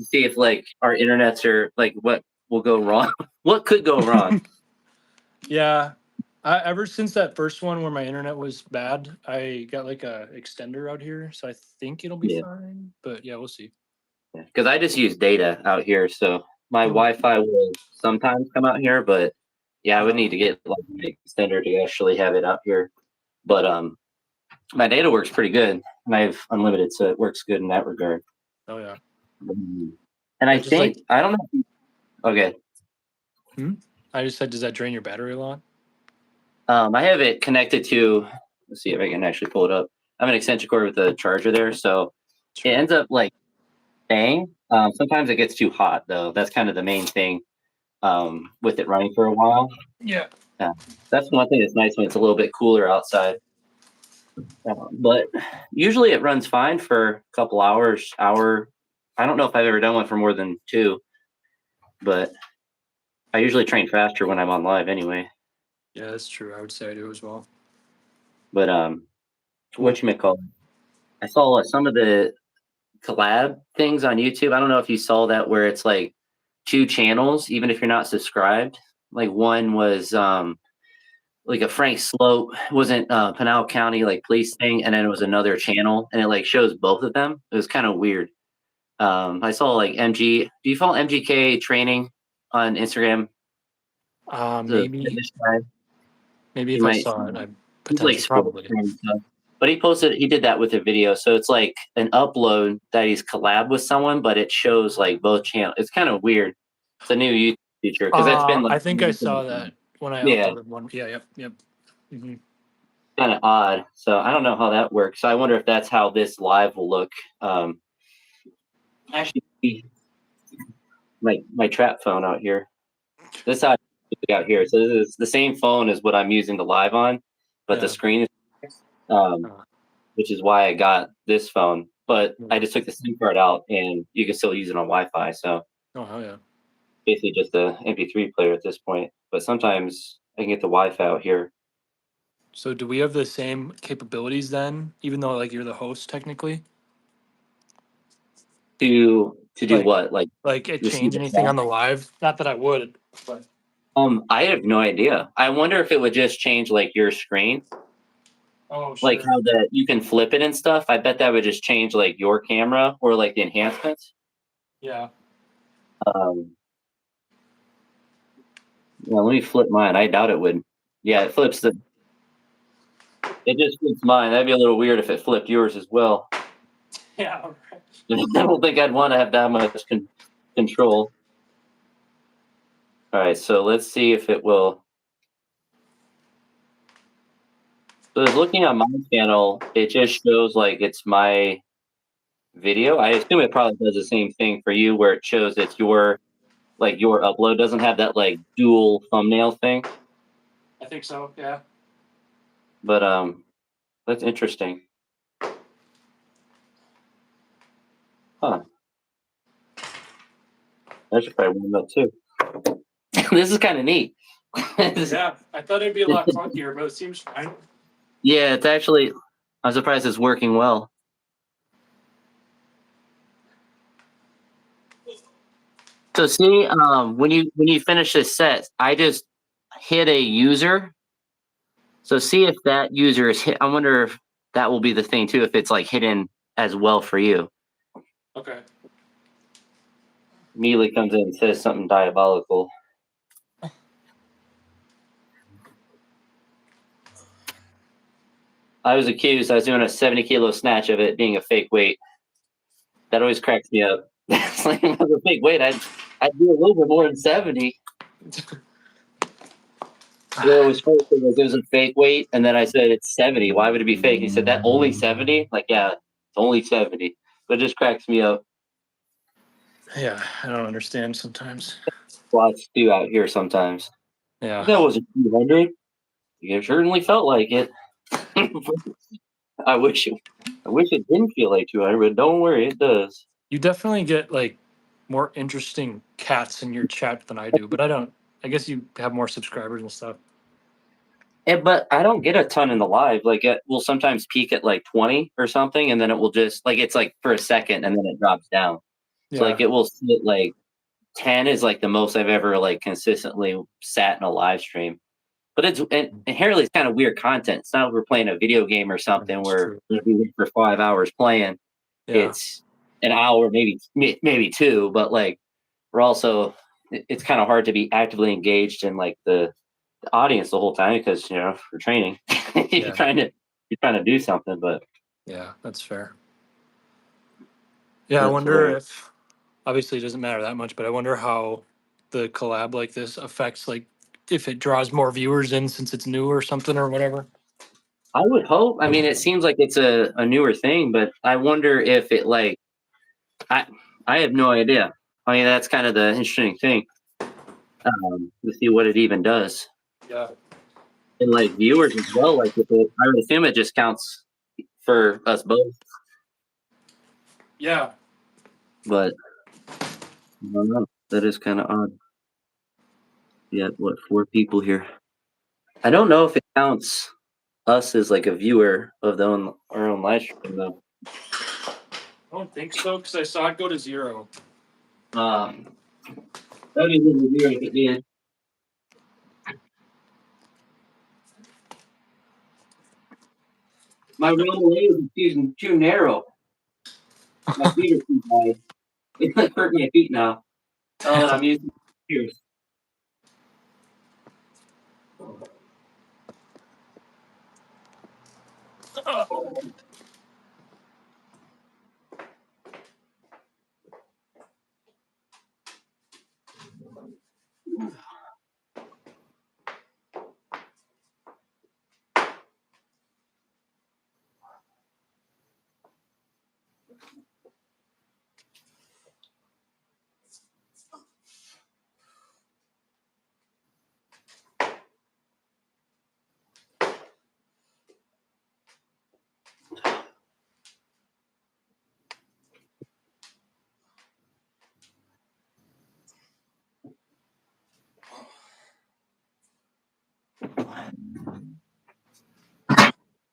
see if like our internets are like what will go wrong. What could go wrong? Yeah. Ever since that first one where my internet was bad, I got like a extender out here, so I think it'll be Yeah, fine. But yeah, we'll see. because I just use data out here, so my Hmm. Wi-Fi will sometimes come out here, but yeah, I would need Oh, to get like an extender to actually have it out here. But my data works pretty good, and I have unlimited, so it works good in that regard. oh yeah. And I Yeah, just like think I don't know. Okay, I just said, does that drain your battery a lot? I have it connected to. Let's see if I can actually pull it up. I have an extension cord with a charger there, so it Sure. ends up like staying. Sometimes it gets too hot, though. That's kind of the main thing with it running for a while. Yeah. Yeah, that's one thing that's nice when it's a little bit cooler outside. But usually it runs fine for a couple hours. Hour. I don't know if I've ever done one for more than two, but I usually train faster when I'm on live anyway. Yeah, that's true. I would say I do as well. But Cool. what you may call it? I saw some of the collab things on YouTube. I don't know if you saw that where it's like two channels, even if you're not subscribed. Like one was like a Frank Sloat wasn't Pinal County like police thing, and then it was another channel, and it like shows both of them. It was kind of weird. I saw like MG. Do you follow MGK training on Instagram? The Maybe fitness guy. maybe You if I might. saw it, I He's like potentially sports probably. and stuff. But he did that with a video. So it's like an upload that he's collab with someone, but it shows like both channels. It's kind of weird. It's a new YouTube feature because that's been like, I think I saw that when I yeah, uploaded one. Yeah, yep. Hmm. kind of odd. So I don't know how that works. So I wonder if that's how this live will look. Actually, my trap phone out here. This is how I look out here. So this is the same phone as what I'm using to live on, but the Yeah. screen is Uh, which is why I got this phone. But I yeah. just took the SIM card out, and you can still use it on Wi-Fi. So Oh hell yeah. basically, just a MP3 player at this point. But sometimes I can get the Wi-Fi out here So do we have the same capabilities then? Even though like you're the host technically, to do like what, like it receive change the anything chat. on the live? Not that I would, but I have no idea. I wonder if it would just change like your screen, oh like sure. how that you can flip it and stuff. I bet that would just change like your camera or like the enhancements. Yeah. Um, let me flip mine. I doubt it would. Yeah, it flips the. It just flips mine. That'd be a little weird if it flipped yours as well. Yeah. I don't think I'd want to have that much control. All right, so let's see if it will. So it's looking on my channel, it just shows like it's my video. I assume it probably does the same thing for you, where it shows it's your upload doesn't have that like dual thumbnail thing. I think so. Yeah. But that's interesting. Huh? I should probably warm up too. This is kind of neat. Yeah. I thought it'd be a lot clunkier, but it seems fine. Yeah, it's actually. I'm surprised it's working well. So see, when you finish this set, I just hit a user. So see if that user is hit. I wonder if that will be the thing too, if it's like hidden as well for you. Okay. Immediately comes in and says something diabolical. I was accused. I was doing a 70-kilo snatch of it being a fake weight. That always cracks me up. It's like if it was a fake weight, I'd do a little bit more than 70. Well, it was funny because it was a fake weight, and then I said it's 70. Why would it be fake? He said that only 70. Like, yeah, it's only 70. But it just cracks me up. Yeah, I don't understand sometimes. Lots do out here sometimes. Yeah. That wasn't 200. It certainly felt like it. I wish it. I wish it didn't feel like 200, but don't worry, it does. You definitely get like more interesting cats in your chat than I do, but I don't. I guess you have more subscribers and stuff. But I don't get a ton in the live. Like it will sometimes peak at like 20 or something, and then it will just like it's like for a second, and then it drops down. So like it will sit like 10 is like the most I've ever like consistently sat in a live stream. But it's inherently it's kind of weird content. It's not like we're playing a video game or something That's where true. we're gonna be here for 5 hours playing. Yeah. It's an hour, maybe two, but like we're also it's kind of hard to be actively engaged in like the audience the whole time because for training you're Yeah. trying to do something, but Yeah, that's fair. Yeah, I that's wonder hilarious. if obviously it doesn't matter that much, but I wonder how the collab like this affects like if it draws more viewers in since it's new or something or whatever. I would hope. I mean, it seems like it's a newer thing, but I wonder if it like I I have no idea. I mean, that's kind of the interesting thing to see what it even does. Yeah. And like viewers as well, like if it, I would assume it just counts for us both, Yeah. but I don't know. That is kind of odd. Yeah, what, 4 people here? I don't know if it counts us as like a viewer of our own live stream though. I don't think so because I saw it go to 0. Um, that'd be a little weird if it did. My runway is too narrow. My feet are too wide. It's like hurt my feet now. Oh, and I'm using ears.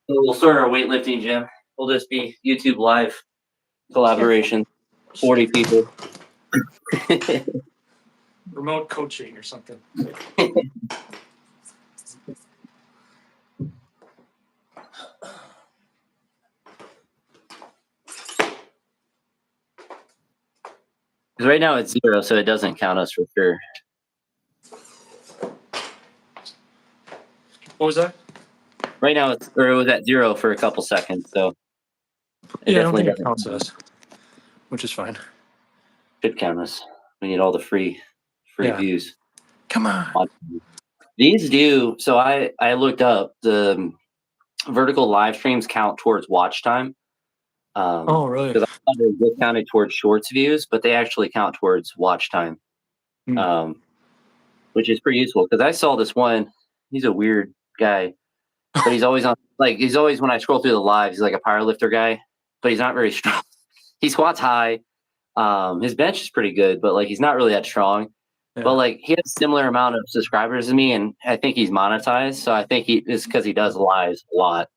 So we'll start our weightlifting gym. We'll just be YouTube live collaboration. 40 people. Remote coaching or something. Because right now it's 0, so it doesn't count us for sure. What was that? Right now it was at 0 for a couple seconds, so it Yeah, I don't definitely think it doesn't counts count us. us, which is fine. Should count us. We need all the free Yeah. views. Come on. These do. So I looked up the vertical live streams count towards watch time. Oh, really? Because I thought they just counted towards shorts views, but they actually count towards watch time, Hmm. which is pretty useful. Because I saw this one. He's a weird guy, but he's always on. Like he's always when I scroll through the lives, he's like a powerlifter guy, but he's not very strong. He squats high. His bench is pretty good, but like he's not really that strong. Yeah. But like he has a similar amount of subscribers as me, and I think he's monetized. So I think it's because he does lives a lot.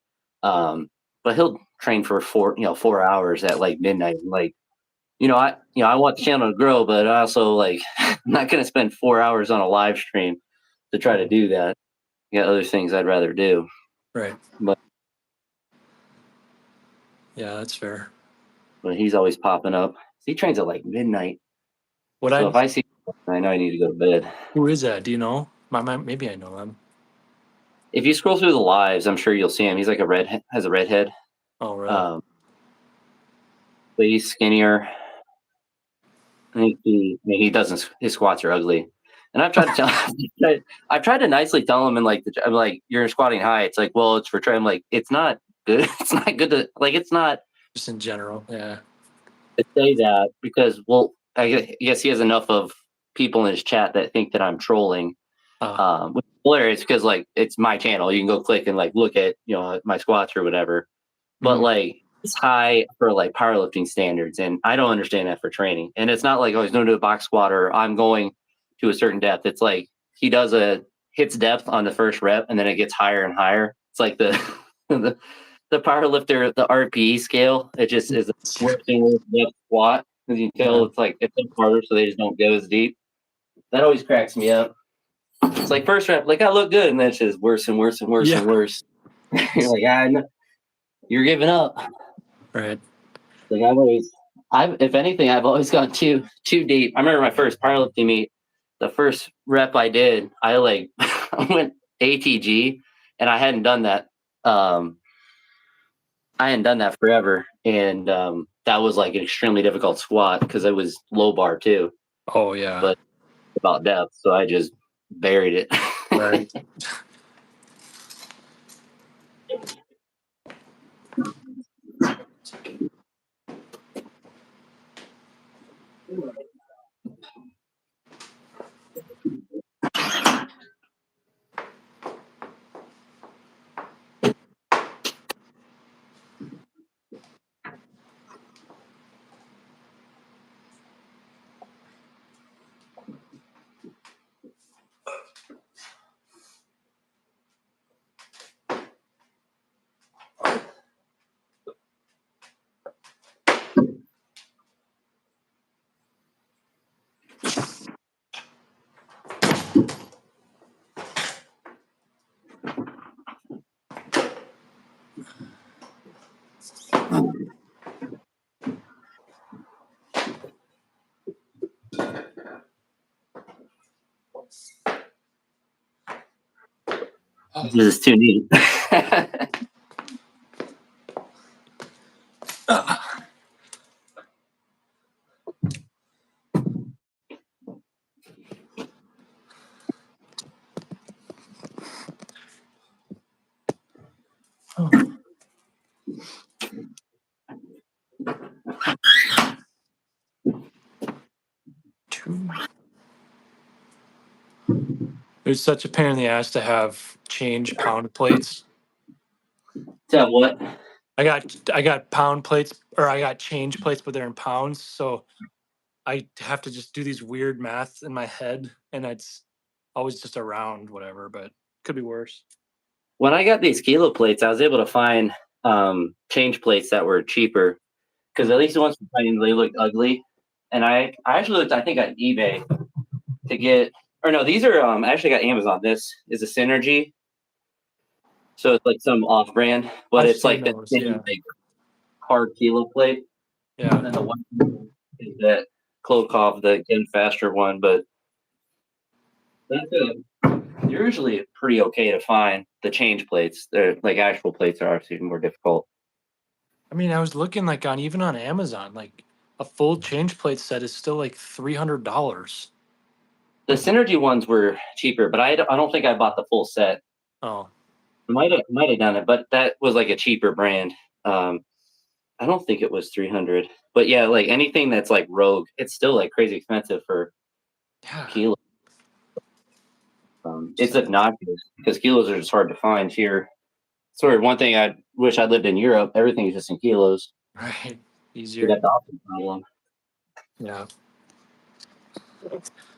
But he'll train for 4 hours at like midnight. Like I want the channel to grow, but I also like I'm not gonna spend 4 hours on a live stream to try to do that. I got other things I'd rather do. Right. But Yeah, that's fair. he's always popping up. He trains at like midnight. So if I see, I know I need to go to bed. Who is that? Do you know? Maybe I know him. If you scroll through the lives, I'm sure you'll see him. He's like has a red head. Oh, really? But he's skinnier. I think he doesn't. His squats are ugly. And I've tried to tell, I've tried to nicely tell him, and like, I'm like, you're squatting high. It's like, well, it's for trying. I'm like, it's not good. It's not good to like. It's not Just in general, yeah. to say that because, well, I guess he has enough of people in his chat that think that I'm trolling. Which is hilarious because like it's my channel. You can go click and like look at my squats or whatever. But like it's high for like powerlifting standards, and I don't understand that for training. And it's not like he's going to do a box squat or I'm going to a certain depth. It's like he hits depth on the first rep, and then it gets higher and higher. It's like the the powerlifter, the RPE scale. It just is the worst thing with depth squat. because you can tell it's like it's harder, so they just don't go as deep. That always cracks me up. It's like first rep, like I look good, and then it's just worse and worse and worse and worse. You're like, you're giving up. Right. Like if anything, I've always gone too deep. I remember my first powerlifting meet. The first rep I did, I like I went ATG, and I hadn't done that. I hadn't done that forever, and that was like an extremely difficult squat because it was low bar too. Oh yeah. But about depth, so I just buried it. Right. This is too neat. It was such a pain in the ass to have change pound plates. Tell what? I got pound plates, or I got change plates, but they're in pounds. So I have to just do these weird math in my head, and it's always just around whatever, but could be worse. When I got these kilo plates, I was able to find change plates that were cheaper because at least the ones from Titans, they looked ugly. And I actually looked, I think, on eBay to get, or no, these are I actually got Amazon. This is a Synergy, so it's like some off-brand, but I've it's seen like the those, same yeah. like hard kilo plate. Yeah. And then the one is that Klokov, the again faster one, but that's usually pretty okay to find the change plates. They're like actual plates are obviously more difficult. I mean, I was looking like even on Amazon, like a full change plate set is still like $300. The Synergy ones were cheaper, but I don't think I bought the full set. Oh, Might have done it, but that was like a cheaper brand. I don't think it was 300, but yeah, like anything that's like Rogue, it's still like crazy expensive for yeah. kilo. It's obnoxious because kilos are just hard to find here. Sort of one thing I wish I lived in Europe. Everything is just in kilos. Right. We Easier. got the opposite problem. Yeah.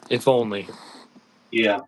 If only. Yeah.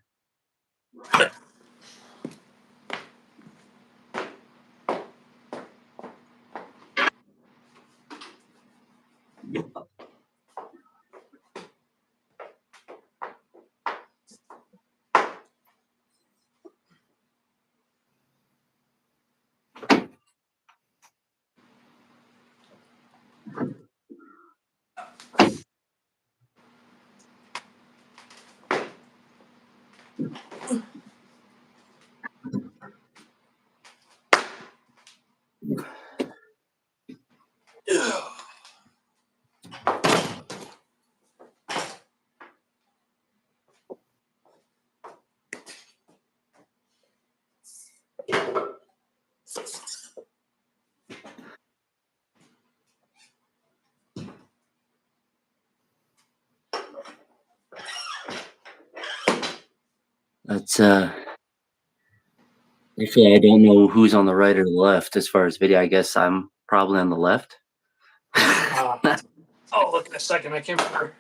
That's actually I don't know who's on the right or the left as far as video. I guess I'm probably on the left. Oh, look in a second. I can't remember.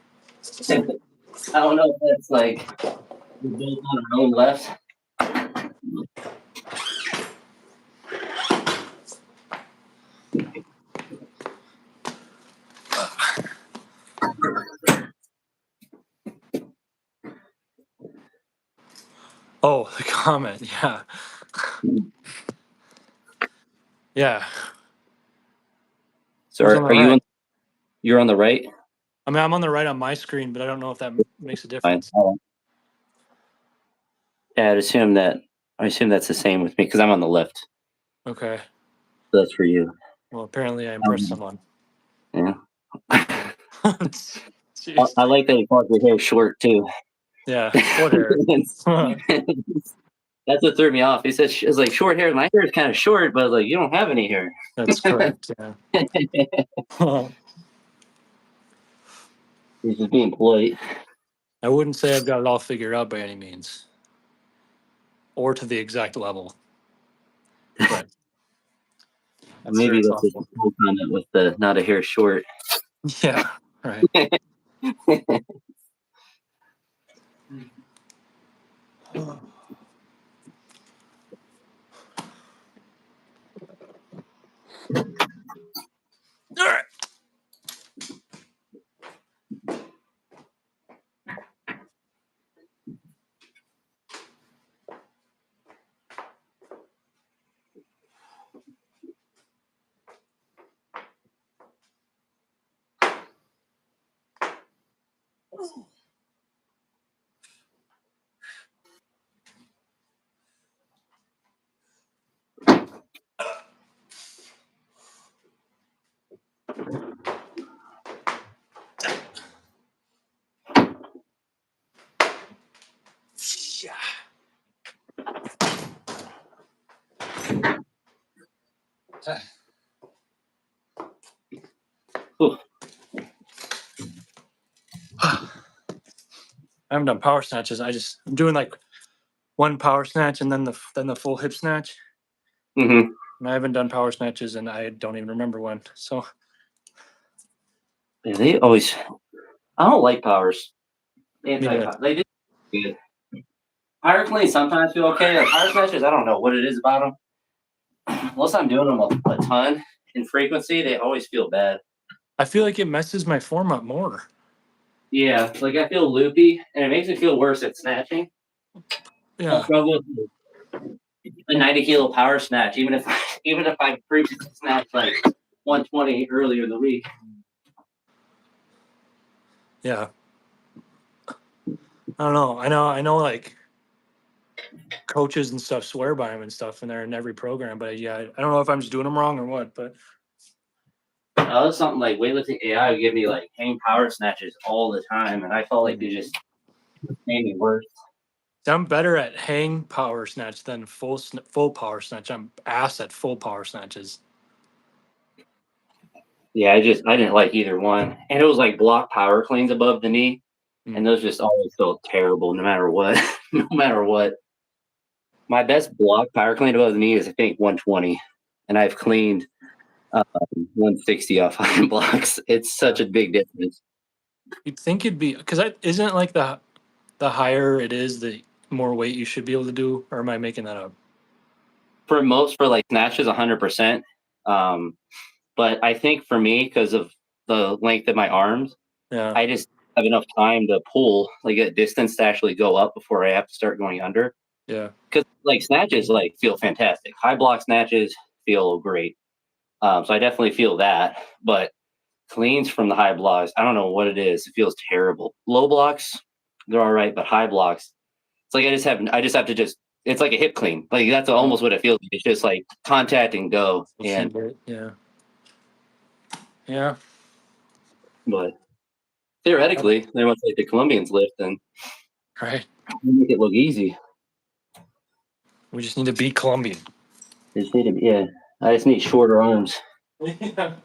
I don't know if that's like we're both on our own left. Oh, the comment. Yeah. Yeah. So Who's on the are you right? on? You're on the right. I mean, I'm on the right on my screen, but I don't know if that makes a Fine. difference. Yeah, I assume that's the same with me because I'm on the left. Okay. So that's for you. Well, apparently I impressed someone. Yeah. Jeez. I like that you called your hair short too. Yeah, short hair. That's what threw me off. He said it's like short hair. My hair is kind of short, but like you don't have any hair. That's correct. Yeah. He's just being polite. I wouldn't say I've got it all figured out by any means, or to the exact level. But that's very Maybe that's a thoughtful. cool comment with the not a hair short. Yeah. Right. All right. Yeah. Ooh, I haven't done power snatches. I'm doing like one power snatch and then the full hip snatch. mhm. And I haven't done power snatches and I don't even remember when. So Yeah, they always. I don't like powers. me Anti. neither. They do good. Power cleans sometimes feel okay. Like power snatches, I don't know what it is about them. Unless I'm doing them a ton in frequency, they always feel bad. I feel like it messes my form up more. Yeah, like I feel loopy, and it makes me feel worse at snatching. I Yeah. struggle with a 90-kilo power snatch, even if I previously snatched like 120 earlier in the week. Yeah. I don't know. I know like coaches and stuff swear by them and stuff and they're in every program, but yeah, I don't know if I'm just doing them wrong or what, but That's something like weightlifting AI would give me like hang power snatches all the time, and I felt like they just made me worse. I'm better at hang power snatch than full power snatch. I'm ass at full power snatches. Yeah, I didn't like either one, and it was like block power cleans above the knee, and Mm. those just always felt terrible, no matter what. No matter what. My best block power clean above the knee is I think 120, and I've cleaned 160 off high blocks. It's such a big difference. You'd think it'd be because isn't it like the higher it is, the more weight you should be able to do, or am I making that up? For like snatches, 100%. Um, but I think for me, because of the length of my arms, Yeah, I just have enough time to pull like a distance to actually go up before I have to start going under. yeah. Because like snatches like feel fantastic. High block snatches feel great. So I definitely feel that. But cleans from the high blocks, I don't know what it is. It feels terrible. Low blocks, they're all right, but high blocks, it's like I just have to just. It's like a hip clean. Like that's almost what it feels like. It's just like contact and go. And Yeah, yeah. but theoretically, they must like the Colombians lift and Right. make it look easy. We just need to beat Colombian. They just need to, yeah. I just need shorter arms. Yeah.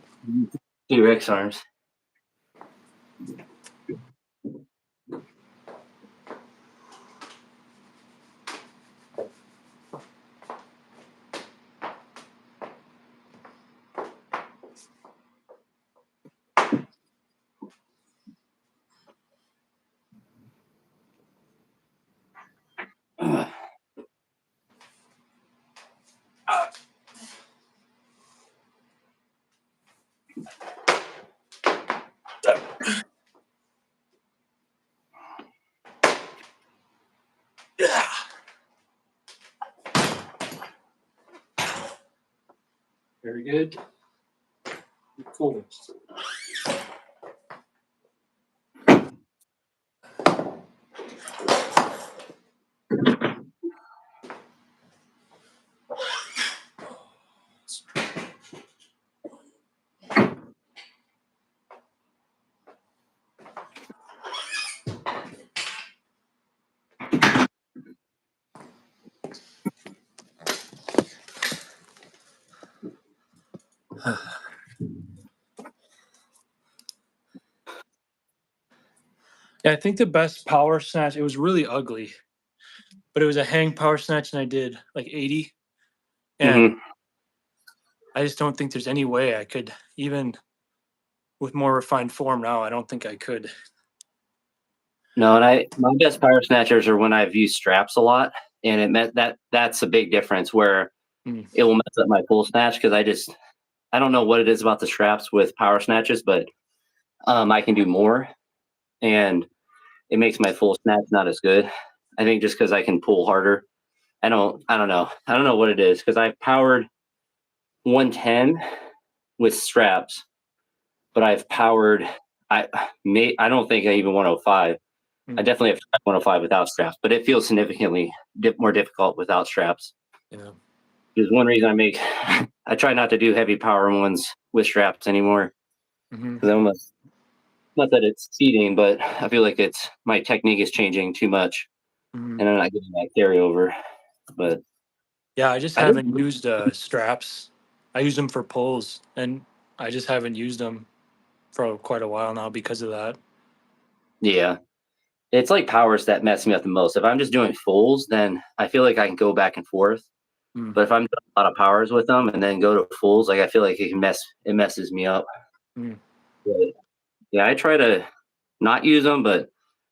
T-Rex arms. Very good. Cool. Yeah, I think the best power snatch, it was really ugly, but it was a hang power snatch and I did like 80. And Hmm. I just don't think there's any way I could, even with more refined form now, I don't think I could. No, and my best power snatchers are when I've used straps a lot, and it meant that's a big difference where Mm. it will mess up my full snatch because I don't know what it is about the straps with power snatches, but I can do more, and it makes my full snatch not as good. I think just because I can pull harder. I don't know what it is because I've powered 110 with straps, but I've powered I don't think I even 105. I Mm. definitely have tried 105 without straps, but it feels significantly more difficult without straps. Yeah. There's one reason I try not to do heavy power ones with straps anymore Hmm. because not that it's cheating, but I feel like it's my technique is changing too much, Hmm. and I'm not getting that carryover. But Yeah, I just I think, haven't used straps. I use them for pulls, and I just haven't used them for quite a while now because of that. yeah, it's like powers that mess me up the most. If I'm just doing fulls, then I feel like I can go back and forth. Mm. But if I'm doing a lot of powers with them and then go to fulls, like I feel like it messes me up. Mm. But yeah, I try to not use them, but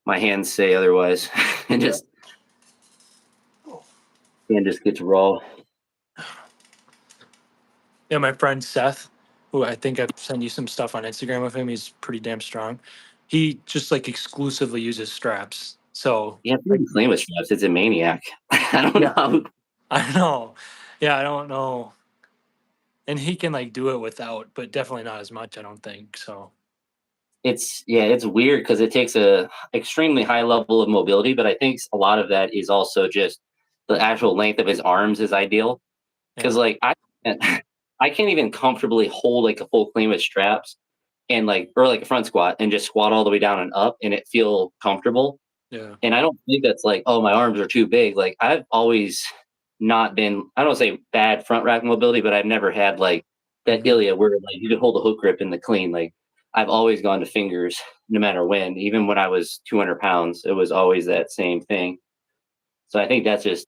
my hands say otherwise, and Yeah. just hand just gets raw. Yeah, my friend Seth, who I think I've sent you some stuff on Instagram of him, he's pretty damn strong. He just like exclusively uses straps. So Yeah, like, people claim with straps, it's a maniac. I don't yeah, know. I know. Yeah, I don't know. And he can like do it without, but definitely not as much, I don't think. So It's weird because it takes a extremely high level of mobility, but I think a lot of that is also just the actual length of his arms is ideal. Because yeah. like can't, I can't even comfortably hold like a full clean with straps and like or like a front squat and just squat all the way down and up and it feel comfortable. Yeah. And I don't think that's like, oh, my arms are too big. Like I've always not been, I don't say bad front rack mobility, but I've never had like that Hmm. ilia where like you could hold a hook grip in the clean. Like I've always gone to fingers no matter when. Even when I was 200 pounds, it was always that same thing. So I think that's just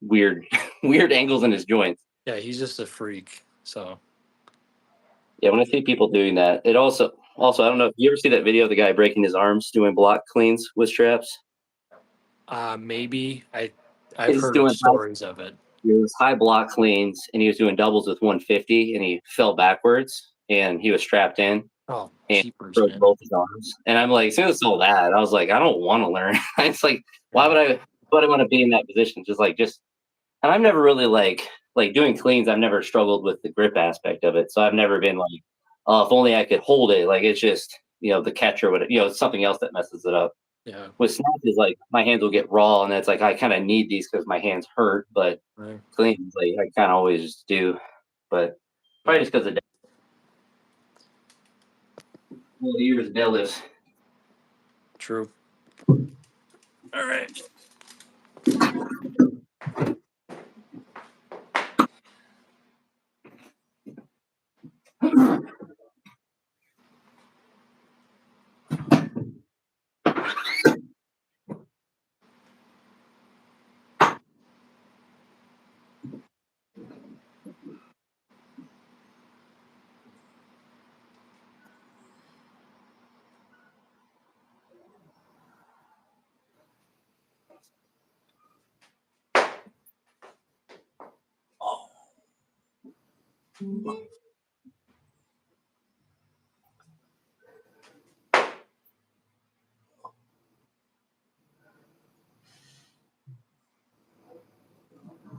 weird, weird angles in his joints. Yeah, he's just a freak. So Yeah, when I see people doing that, it also I don't know if you ever see that video of the guy breaking his arms doing block cleans with straps. maybe I've He's heard of doing stories of it. It was high block cleans, and he was doing doubles with 150, and he fell backwards, and he was strapped in Oh, and jeepers, broke man. both his arms. And I'm like, as soon as I saw that, I was like, I don't want to learn. It's like, why Yeah. would I? Why would I want to be in that position? Just. And I've never really like doing cleans. I've never struggled with the grip aspect of it, so I've never been like, oh, if only I could hold it. Like it's just the catch or whatever. It's something else that messes it up. Yeah. With snatches, like my hands will get raw, and it's like I kind of need these because my hands hurt, but Right. cleans like I kind of always do. But probably Yeah. just because of years of deadlifts. True. All right.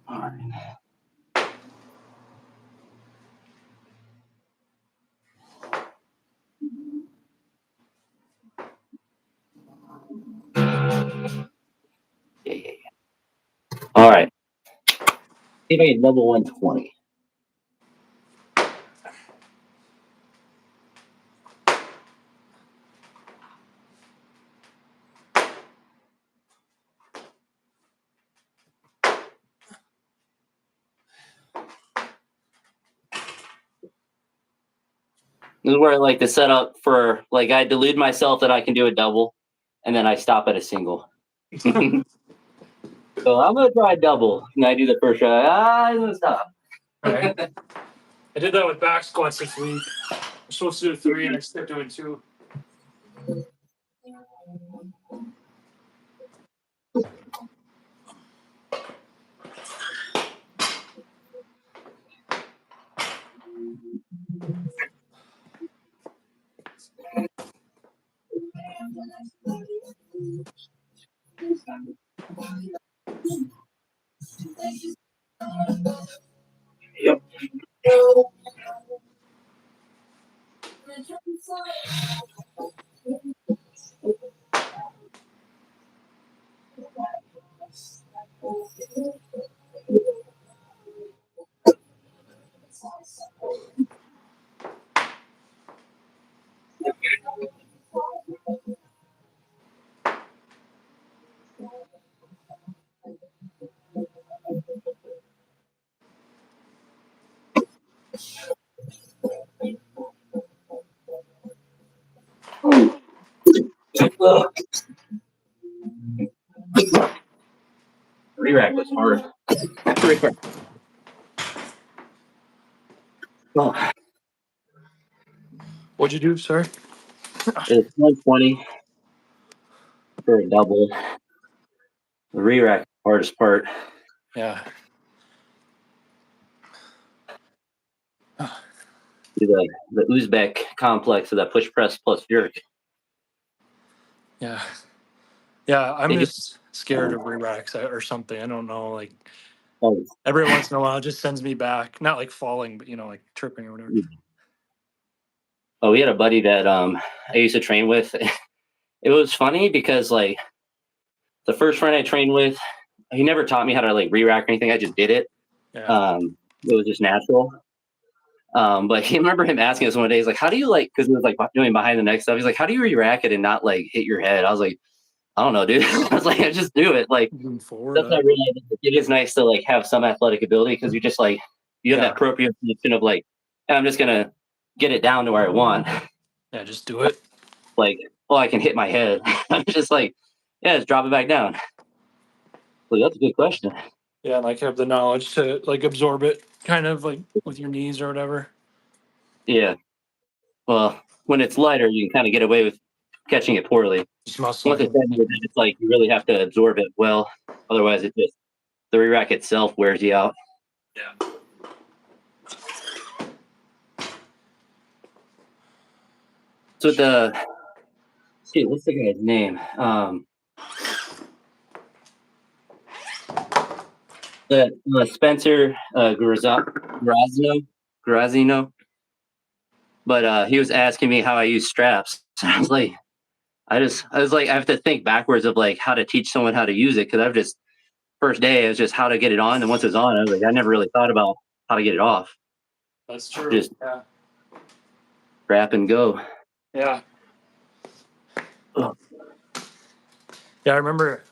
All right. Yeah. All right. See if I can level 120. This is where I like to set up for like I delude myself that I can do a double, and then I stop at a single. So I'm gonna try a double, and I do the first try. I'm gonna stop. Right. I did that with back squats this week. I'm supposed to do 3, and I stepped doing 2. Yep. Re-rack was hard. Re-rack. Oh, What'd you do, sir? it's 120 for a double. The re-rack is the hardest part. Yeah. The Uzbek complex of that push press plus jerk. Yeah. Yeah, I'm They just scared of re-racks or something. I don't know. Like oh, every once in a while, it just sends me back. Not like falling, but like tripping or whatever. oh, we had a buddy that I used to train with. It was funny because like the first friend I trained with, he never taught me how to like re-rack or anything. I just did it. Yeah. It was just natural. But he remember him asking us one day, he's like, how do you like, because he was like doing behind the neck stuff. He's like, how do you re-rack it and not like hit your head? I was like, I don't know, dude. I was like, I just do it. Like, Moving forward. that's not really, it is nice to like have some athletic ability because you just like, you have Yeah. that proprioception of like, I'm just going to get it down to where I want. Yeah, just do it. Like, well, I can hit my head. I'm just like, yeah, just drop it back down. Well, that's a good question. Yeah, like have the knowledge to like absorb it, kind of like with your knees or whatever. Yeah. Well, when it's lighter, you can kind of get away with catching it poorly. Just Once it's muscling. heavier, then it's like you really have to absorb it well. Otherwise, it just the re-rack itself wears you out. Yeah. So see, what's the guy's name? The Spencer Grazino. But he was asking me how I use straps. I was like, I was like, I have to think backwards of like how to teach someone how to use it because I've just first day it was just how to get it on, and once it was on, I was like, I never really thought about how to get it off. That's true. Just Yeah. wrap and go. Yeah. Oh. Yeah, I remember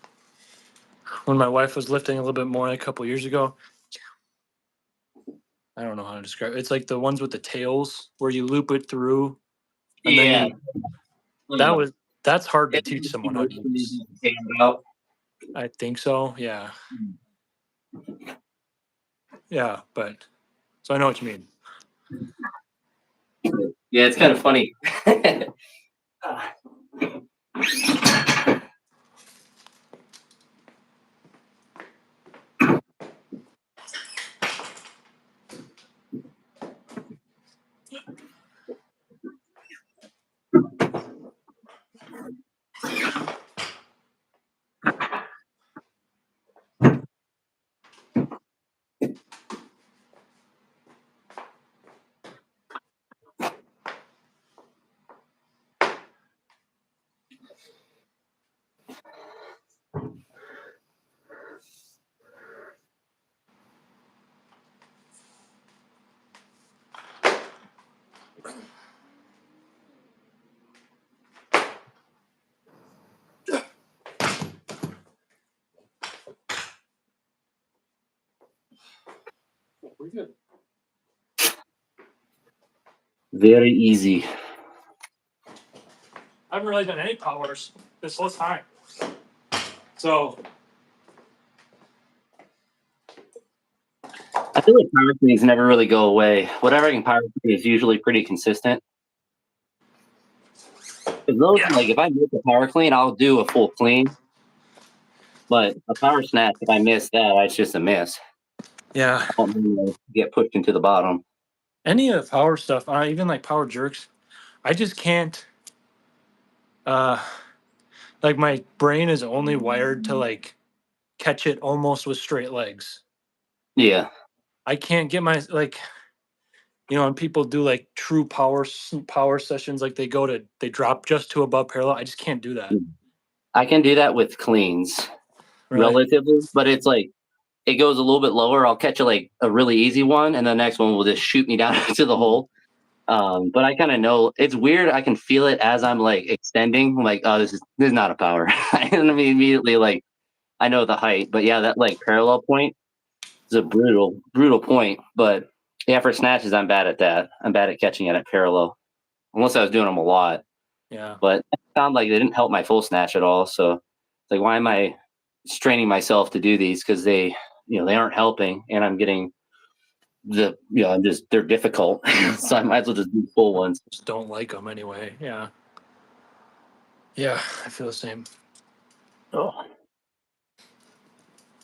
when my wife was lifting a little bit more a couple years ago. I don't know how to describe it. It's like the ones with the tails where you loop it through and then Yeah, that's hard to teach someone how to use. I think so. Yeah. Yeah, but so I know what you mean. Yeah, it's kind of funny. We're good. Very easy. I haven't really done any powers this whole time. So I feel like power cleans never really go away. Whatever I can power clean is usually pretty consistent. If those, yeah, like if I miss a power clean, I'll do a full clean. But a power snatch, if I miss that, it's just a miss. yeah. I don't really get pushed into the bottom. Any of the power stuff, even like power jerks, I just can't. Uh, like my brain is only wired to like catch it almost with straight legs. Yeah. I can't get my like and people do like true power sessions, like they drop just to above parallel. I just can't do that. I can do that with cleans Really? relatively, but it's like it goes a little bit lower. I'll catch a really easy one, and the next one will just shoot me down into the hole. But I kind of know it's weird. I can feel it as I'm like extending. I'm like, oh, this is not a power. And I mean, immediately like I know the height, but yeah, that like parallel point is a brutal point. But yeah, for snatches, I'm bad at that. I'm bad at catching it at parallel, unless I was doing them a lot. Yeah. But I found like they didn't help my full snatch at all. So it's like, why am I straining myself to do these? Because they aren't helping, and I'm getting I'm just they're difficult. So I might as well just do full ones. Just don't like them anyway. Yeah. Yeah, I feel the same. Oh.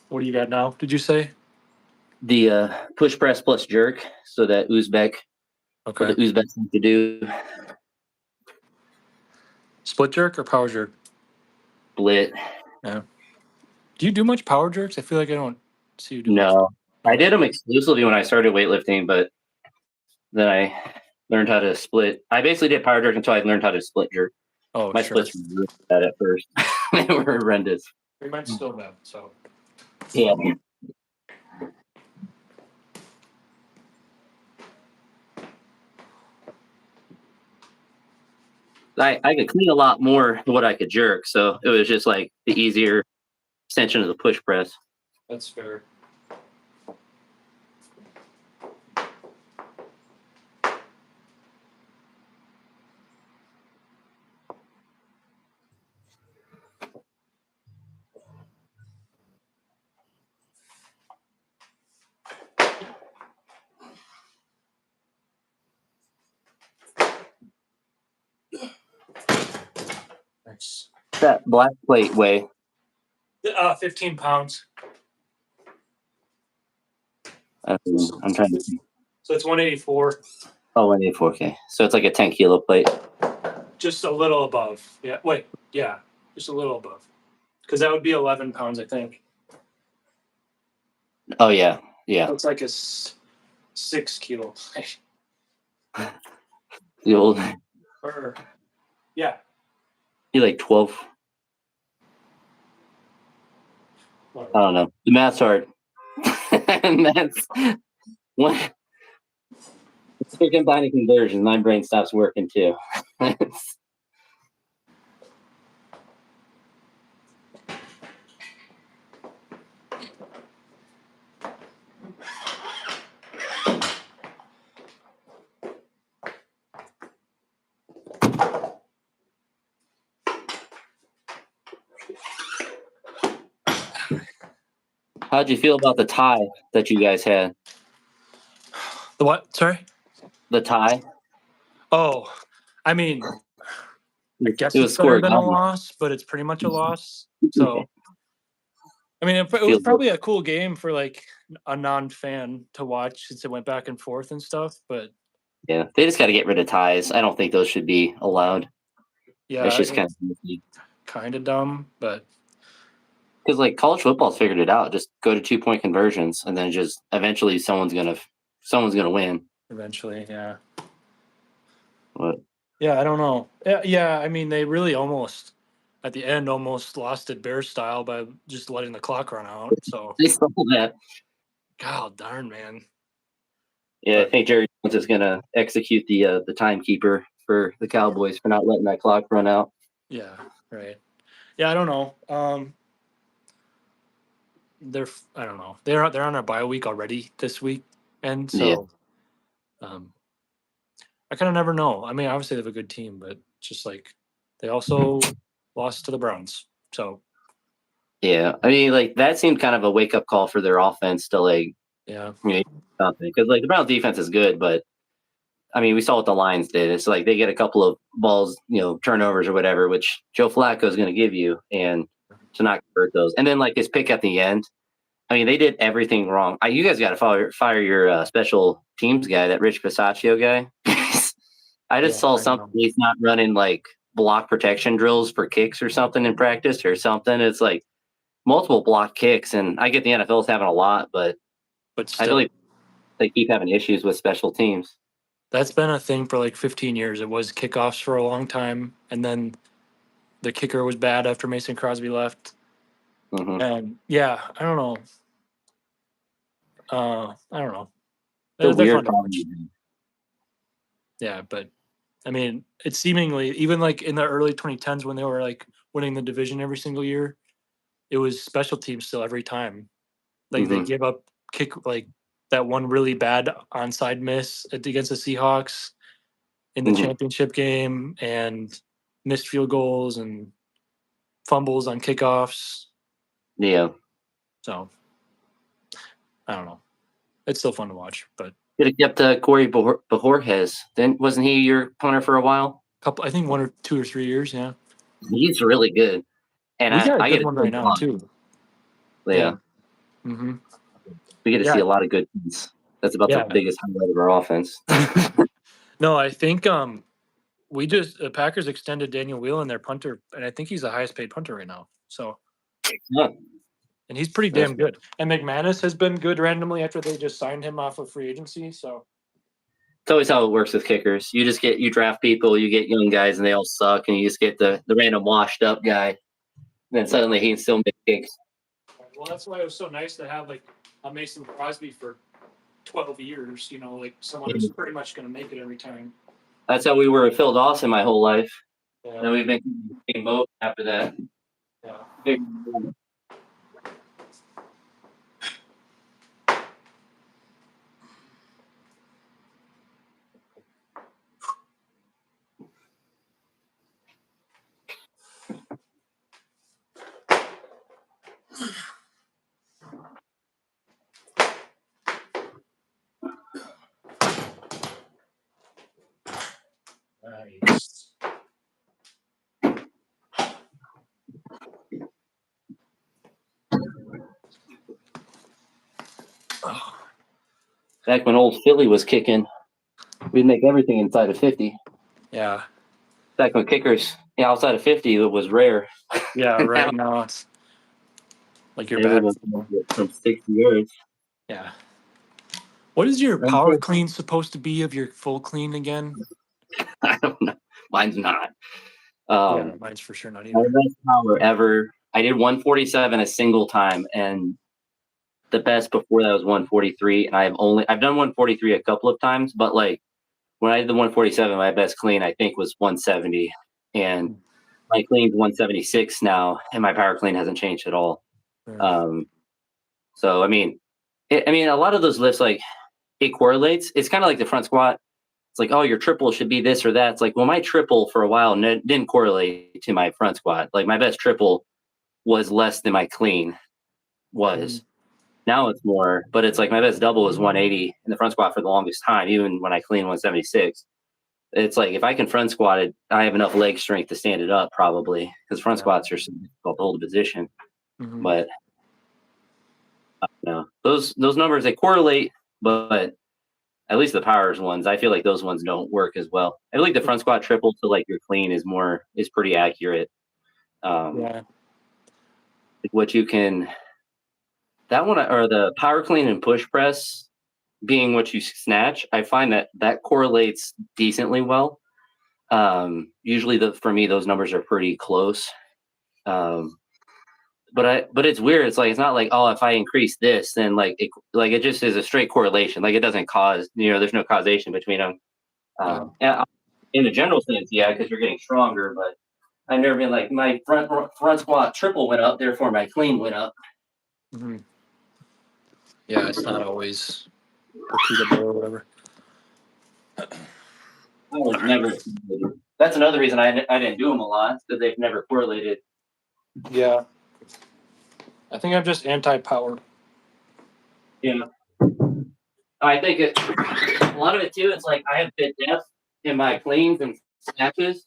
What do you got now? Did you say? The push press plus jerk, so that Uzbek, what Okay. the Uzbeks like to do, Split jerk or power jerk? split. Yeah. Do you do much power jerks? I feel like I don't see you do much. No, I Okay. did them exclusively when I started weightlifting, but then I learned how to split. I basically did power jerk until I learned how to split jerk. Oh, My sure. splits were really bad at first; they were horrendous. We might still have, so. Yeah, I could clean a lot more than what I could jerk, so it was just like the easier extension of the push press. That's fair. Nice. That black plate weigh. 15 pounds. I'm trying to see. So it's 184. Oh, 184K. So it's like a 10-kilo plate. Just a little above. Yeah. Wait. Yeah. Just a little above. Because that would be 11 pounds, I think. Oh yeah, yeah. Looks like a 6 kilo. The old, Or, yeah. you like 12. I don't know. The math's hard. And that's one. If you're combining conversions, my brain stops working too. How'd you feel about the tie that you guys had? The what? Sorry? The tie? Oh, I mean, I It guess it's was better scored. than a loss, but it's pretty much a loss. So, I mean, it was Feels probably a cool game for like a non-fan to watch since it went back and forth and stuff. But yeah. They just got to get rid of ties. I don't think those should be allowed. It's yeah, just kind it's of kind of dumb, but because like college football's figured it out. Just go to 2-point conversions, and then just eventually someone's gonna win. eventually, yeah. But Yeah, I don't know. Yeah, I mean, they really almost at the end almost lost it Bear style by just letting the clock run out. So, they stole that. god darn, man. Yeah, I But think Jerry Jones is gonna execute the timekeeper for the Cowboys for not letting that clock run out. yeah, right. Yeah, I don't know. I don't know. They're on a bye week already this week. And Yeah. so I kind of never know. I mean, obviously they have a good team, but just like they also lost to the Browns. So Yeah. I mean, like that seemed kind of a wake up call for their offense to like, yeah, you know, something because like the Browns defense is good, but I mean, we saw what the Lions did. It's like they get a couple of balls, turnovers or whatever, which Joe Flacco is going to give you, and to not convert those. And then like his pick at the end. I mean, they did everything wrong. You guys got to fire your special teams guy, that Rich Pisaccio guy. I just yeah, saw I something. know. He's not running like block protection drills for kicks or something in practice or something. It's like multiple block kicks, and I get the NFL's having a lot, but But I feel still, like they keep having issues with special teams. that's been a thing for like 15 years. It was kickoffs for a long time, and then the kicker was bad after Mason Crosby left. Hmm. And yeah, I don't know. I don't know. It's a They're weird fun to watch. problem. Yeah, but I mean, it's seemingly even like in the early 2010s when they were like winning the division every single year, it was special teams still every time. Like they Hmm. give up kick like that one really bad onside miss against the Seahawks in the Hmm. championship game and missed field goals and fumbles on kickoffs. Yeah. So I don't know. It's still fun to watch, but Could have kept Corey Bajorquez. Then wasn't he your punter for a while? couple I think 1 or 2 or 3 years, yeah. He's really good, and We got a I get good to one see right him a now lot. too. Yeah, Yeah. Mhm. we get to see Yeah. a lot of good ones. That's about the Yeah. biggest highlight of our offense. No, I think we just the Packers extended Daniel Whelan, their punter, and I think he's the highest paid punter right now. So Yeah, and he's pretty that's damn good. And McManus has been good randomly after they just signed him off of free agency. So it's always how it works with kickers. You draft people, you get young guys, and they all suck, and you just get the random washed up guy. And then suddenly he can still make kicks. well, that's why it was so nice to have like a Mason Crosby for 12 years. You know, like someone who's pretty much going to make it every time. That's how we were with Phil Dawson my whole life. Yeah. Then we've been kicking both after that. Yeah. Big- Nice. Oh, Back when old Philly was kicking, we'd make everything inside of 50. yeah. Back when kickers outside of 50 it was rare. Yeah. Now Right now it's like you're bad. everyone's from 60 yards. Yeah. What is your power clean supposed to be of your full clean again? I don't know. Mine's not. Yeah, mine's for sure not My either. best power ever. I did 147 a single time, and the best before that was 143. And I've done 143 a couple of times, but like when I did the 147, my best clean I think was 170, and my clean's 176 now, and my power clean hasn't changed at all. Yeah. Um, so I mean, a lot of those lifts like it correlates. It's kind of like the front squat. It's like, oh, your triple should be this or that. It's like, well, my triple for a while didn't correlate to my front squat. Like my best triple was less than my clean was. Now it's more, but it's like my best double is 180 in the front squat for the longest time, even when I clean 176. It's like if I can front squat it, I have enough leg strength to stand it up probably because front Yeah. squats are so difficult to hold a position. Mhm. But no, those numbers they correlate, but at least the powers ones, I feel like those ones don't work as well. I feel like the front squat triple to like your clean is pretty accurate. Yeah. What you can that one or the power clean and push press being what you snatch, I find that correlates decently well. Usually for me those numbers are pretty close. Um, but it's weird. It's like it's not like oh if I increase this then it just is a straight correlation. Like it doesn't cause there's no causation between them. Yeah. Yeah, in a general sense, yeah, because you're getting stronger. But I've never been like my front squat triple went up, therefore my clean went up. Mhm. Yeah, it's not always repeatable or whatever. I was never. That's another reason I didn't do them a lot, because they've never correlated. Yeah. I think I'm just anti-power. Yeah. I think a lot of it too. It's like I have good depth in my cleans and snatches,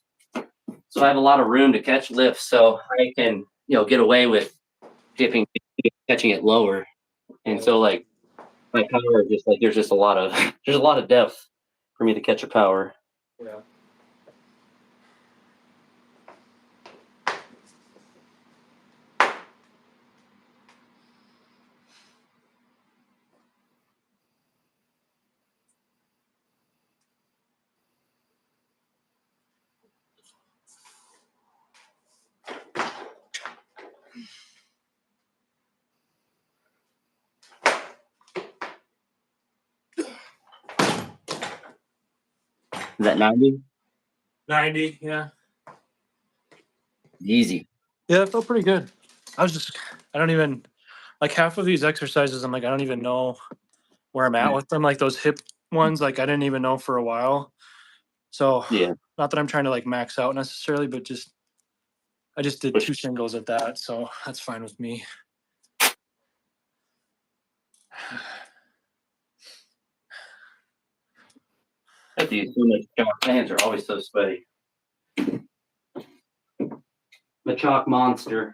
so I have a lot of room to catch lifts, so I can get away with dipping, catching it lower, and so like my power is just like there's just a lot of there's a lot of depth for me to catch a power. Yeah. Is that 90? 90, yeah. Easy. Yeah, it felt pretty good. I don't even, like half of these exercises, I'm like, I don't even know where I'm at with them. Like those hip ones, like I didn't even know for a while. So, Yeah. not that I'm trying to like max out necessarily, but I just did 2 singles at that. So that's fine with me. I have to use so much chalk. My hands are always so sweaty. The chalk monster.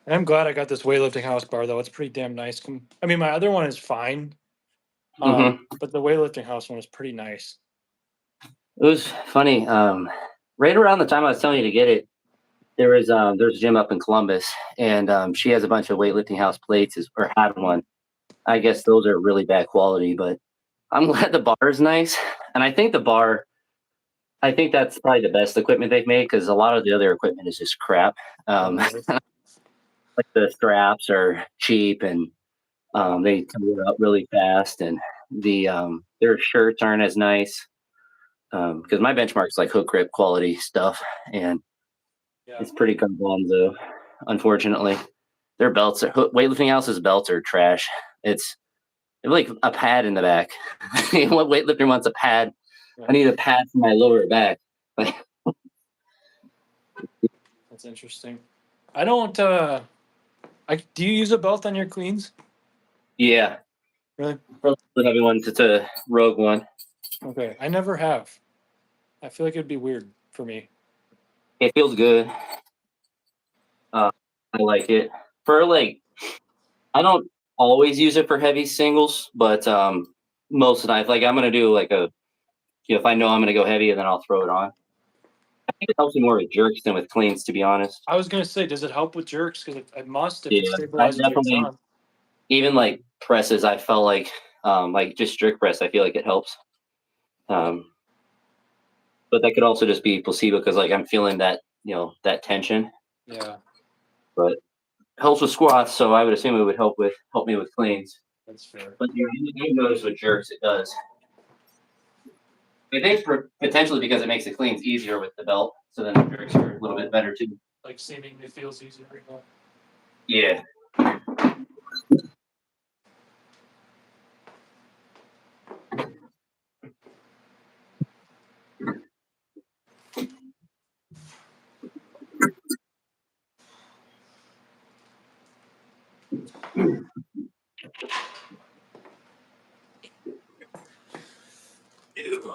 And I'm glad I got this weightlifting house bar though. It's pretty damn nice. I mean, my other one is fine. But the weightlifting house one is pretty nice. It was funny. Right around the time I was telling you to get it, there's a gym up in Columbus, and she has a bunch of weightlifting house plates, or had one. I guess those are really bad quality, but I'm glad the bar is nice. And I think I think that's probably the best equipment they've made, because a lot of the other equipment is just crap. Like the straps are cheap, and they come up really fast, and their shirts aren't as nice. Because my benchmark is like hook grip quality stuff, and Yeah. it's pretty gunzo. Unfortunately, their belts are weightlifting house's belts are trash. It's like a pad in the back. What weightlifter wants a pad? I need a pad for my lower back. Like, That's interesting. I don't do you use a belt on your cleans? yeah, Really? for the heavy ones, it's a Rogue one. Okay. I never have. I feel like it'd be weird for me. It feels good. I like it for like. I don't always use it for heavy singles, but most of the time, like I'm gonna do like if I know I'm gonna go heavy, and then I'll throw it on. I think it helps me more with jerks than with cleans, to be honest. I was gonna say, does it help with jerks? Because it must if it Yeah, I stabilizes your definitely, thumb. even like presses, I felt like just strict press, I feel like it helps. But that could also just be placebo, because like I'm feeling that tension. Yeah, But helps with squats, so I would assume it would help me with cleans. that's fair. But you notice with jerks it does. I think potentially because it makes the cleans easier with the belt, so then the jerks are a little bit better too. Like seemingly feels easier. Yeah. Ew.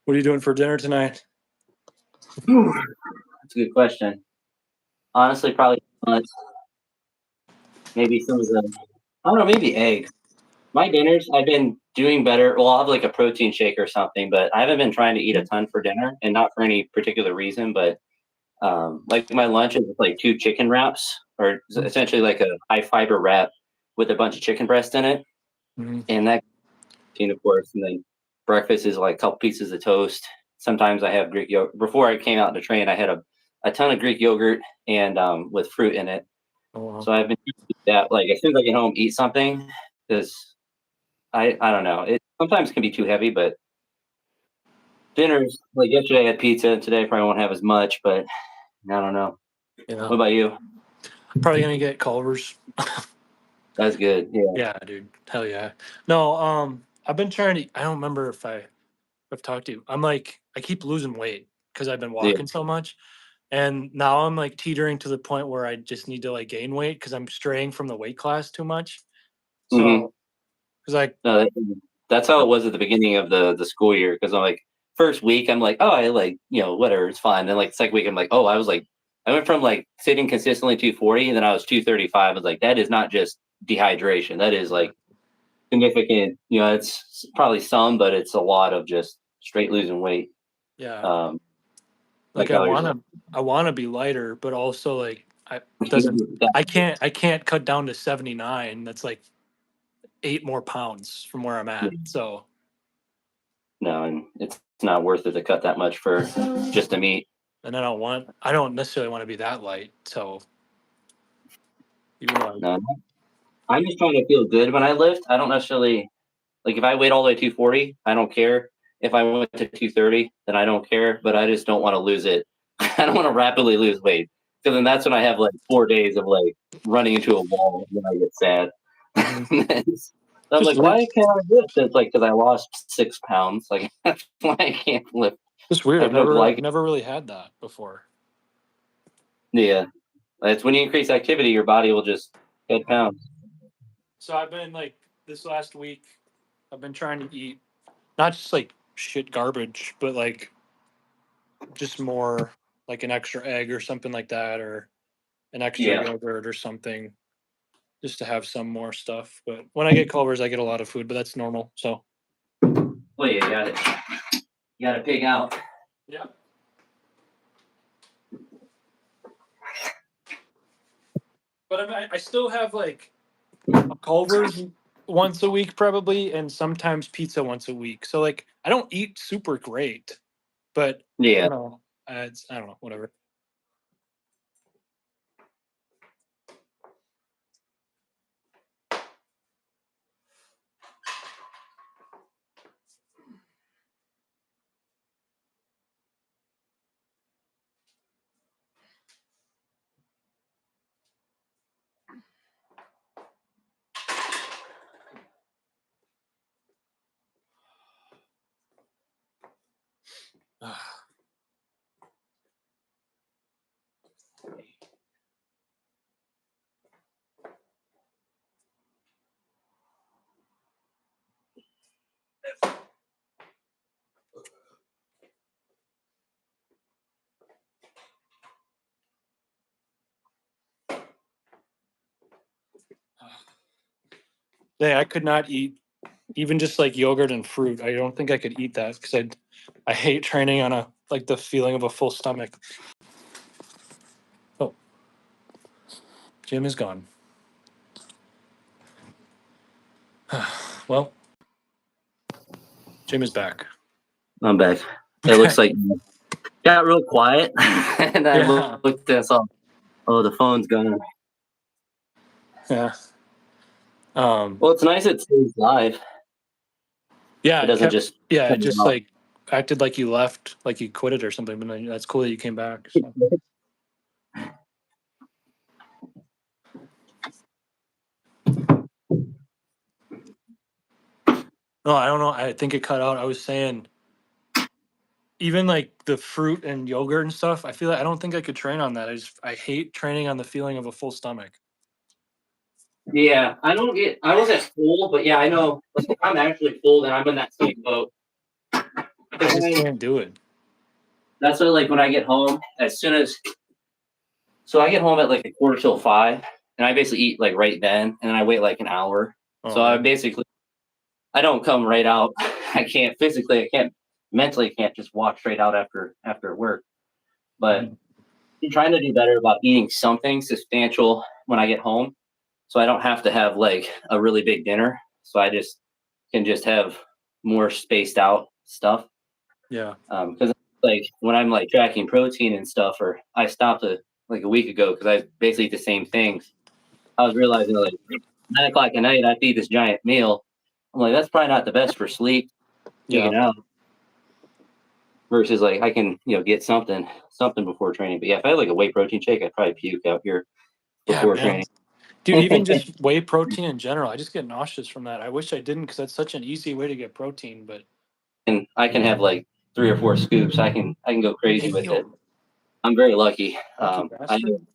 What are you doing for dinner tonight? That's a good question. Honestly, probably maybe some of the, I don't know, maybe eggs. My dinners, I've been doing better. Well, I'll have like a protein shake or something, but I haven't been trying to eat a ton for dinner, and not for any particular reason. But like my lunch is like two chicken wraps, or essentially like a high fiber wrap with a bunch of chicken breast in it, Mm-hmm. and that, of course, and then breakfast is like a couple pieces of toast. Sometimes I have Greek yogurt. Before I came out to train, I had a ton of Greek yogurt and with fruit in it. Oh, wow. So I've been doing that. Like as soon as I get home, eat something because I don't know. It sometimes can be too heavy, but dinners like yesterday I had pizza, and today I probably won't have as much. But I don't know. Yeah. What about you? Probably gonna get Culver's. That's good. Yeah. Yeah, dude. Hell yeah. No, I've been trying to. I don't remember if I've talked to you. I'm like, I keep losing weight because I've been Yeah. walking so much, and now I'm like teetering to the point where I just need to like gain weight because I'm straying from the weight class too much. Hmm. So, because like, No, that's how it was at the beginning of the school year. Because I'm like, first week I'm like, oh, I like whatever, it's fine. Then like second week I'm like, oh, I went from like sitting consistently 240, and then I was 235. I was like, that is not just dehydration. That is like significant. It's probably some, but it's a lot of just straight losing weight. yeah, Um, my like I calories. wanna, I wanna be lighter, but also like I doesn't, I can't cut down to 79. That's like 8 more pounds from where I'm at. So, No, and it's not worth it to cut that much for just a meat. and I don't necessarily want to be that light. So, even though No, I'm just trying to feel good when I lift. I don't necessarily like if I weigh all the way 240, I don't care. If I went to 230, then I don't care. But I just don't want to lose it. I don't want to rapidly lose weight because then that's when I have like 4 days of like running into a wall and then I get sad. Mhm. So I'm just like, weird, why can't I lift? It's like because I lost 6 pounds. Like that's why I can't lift. just weird. I have I've no I've glycogen. never really had that before. Yeah, it's when you increase activity, your body will just get pounds. So I've been like this last week, I've been trying to eat not just like shit garbage, but like just more like an extra egg or something like that, or an extra Yeah. yogurt or something, just to have some more stuff. But when I get Culver's, I get a lot of food, but that's normal. So Well, you got it. You got to pig out. yeah. But I still have like Culver's once a week probably, and sometimes pizza once a week. So like I don't eat super great, but Yeah. you know, I don't know, whatever. Yeah, I could not eat even just like yogurt and fruit. I don't think I could eat that because I hate training on a like the feeling of a full stomach. Oh, Jim is gone. Well, Jim is back. I'm back. It Okay. looks like you got real quiet, and I Yeah. looked and saw, oh, the phone's gone. Yeah. Well, it's nice it stays live. Yeah, It it doesn't kept. just Yeah, it cut it just off. like acted like you left, like you quit it or something. But then that's cool that you came back. So. No, I don't know. I think it cut out. I was saying even like the fruit and yogurt and stuff. I feel like I don't think I could train on that. I hate training on the feeling of a full stomach. Yeah, I wasn't full, but yeah, I know. Like, if I'm actually full, then I'm in that same boat. I just can't do it. That's what, like, when I get home, as soon as, so I get home at like 4 till 5, and I basically eat like right then, and then I wait like an hour. So Oh, I yeah. basically, I don't come right out. I can't physically, I can't mentally, can't just walk straight out after work. But Mhm. I'm trying to do better about eating something substantial when I get home, so I don't have to have like a really big dinner. So I just can just have more spaced out stuff. Yeah. Because like when I'm like tracking protein and stuff, or I stopped like a week ago because I basically eat the same things. I was realizing like 9 o'clock at night, I eat this giant meal. I'm like, that's probably not the best for sleep, Yeah. taking out. Versus like I can get something before training. But yeah, if I had like a whey protein shake, I'd probably puke out here Yeah, before man. training. Dude, even just whey protein in general, I just get nauseous from that. I wish I didn't because that's such an easy way to get protein. But And I can have like 3 or 4 scoops. I can go crazy with it. damn, I'm very lucky. lucky I have bastard.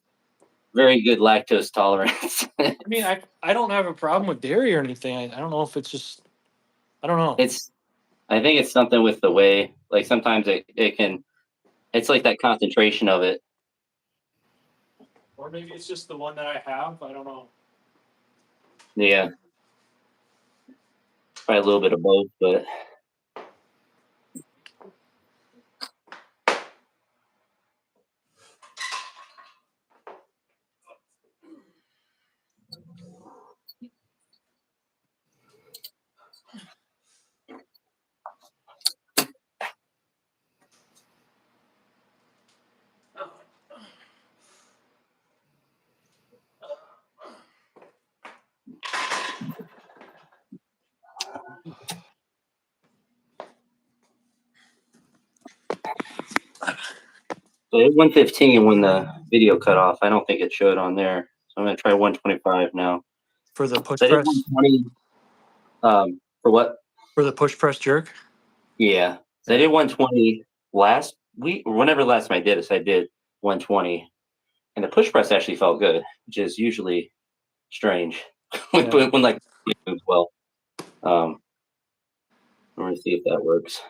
very good lactose tolerance. I mean, I don't have a problem with dairy or anything. I don't know if it's just I don't know. it's I think it's something with the way, like sometimes it can, it's like that concentration of it. Or maybe it's just the one that I have. I don't know. Yeah, probably a little bit of both, but so it 115 when the video cut off. I don't think it showed on there. So I'm gonna try 125 now. For the push So I did press 120 for what? for the push press jerk. Yeah. So I Yeah. did 120 last week or whenever last time I did this, I did 120. And the push press actually felt good, which is usually strange when, Yeah. when like it moves well. Um, I'm gonna see if that works.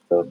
So,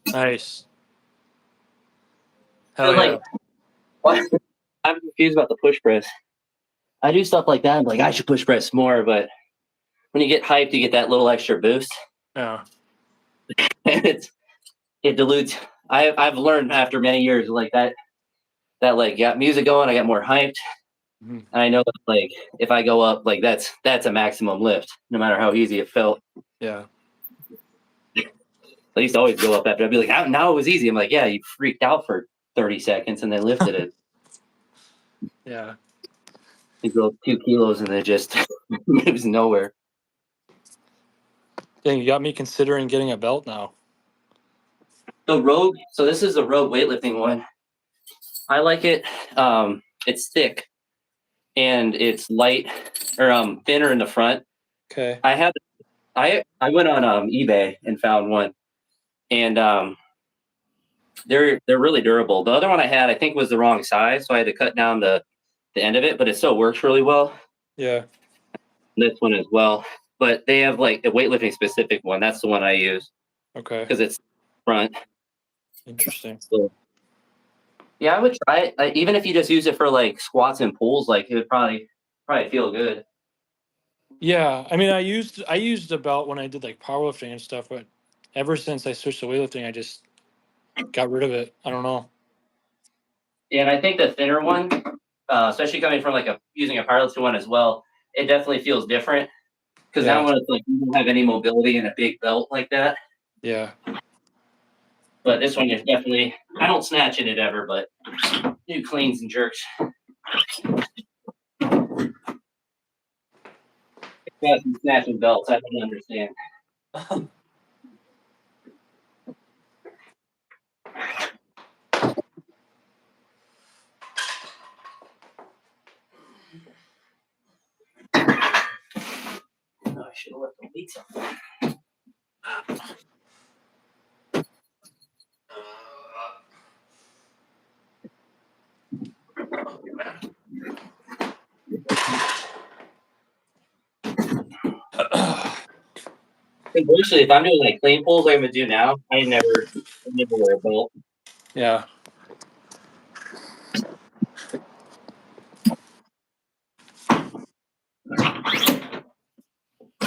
Nice. Hell I'm yeah. like, what? I'm confused about the push press. I do stuff like that. I'm like, I should push press more, but when you get hyped, you get that little extra boost, Yeah. and it dilutes. I've learned after many years like that like got music going, I got more hyped, Mhm. and I know that like if I go up, like that's a maximum lift, no matter how easy it felt. Yeah. I used to always go up after. I'd be like, now it was easy. I'm like, yeah, you freaked out for 30 seconds and then lifted it. Yeah. You go 2 kilos and then just moves nowhere. Dang, you got me considering getting a belt now. The Rogue, so this is the Rogue weightlifting one. I like it. It's thick and it's light or thinner in the front. Okay. I have I went on eBay and found one, and they're really durable. The other one I had I think was the wrong size, so I had to cut down the end of it, but it still works really well. Yeah. This one as well, but they have like the weightlifting specific one. That's the one I use Okay. because it's front. Interesting. So yeah, I would try it. Even if you just use it for like squats and pulls, like it would probably feel good. Yeah, I mean, I used a belt when I did like powerlifting and stuff, but ever since I switched to weightlifting, I just got rid of it. I don't know. Yeah, and I think the thinner one, especially coming from like using a powerlifting one as well, it definitely feels different because that Yeah, one it's like you don't have any mobility in a big belt like that. yeah. But this one is definitely I don't snatch in it ever, but do cleans and jerks. Got some snatching belts. I don't understand. Oh, I should have left the weights on. Conversely, if I'm doing like clean pulls like I'm gonna do now, I never wear a belt. Yeah.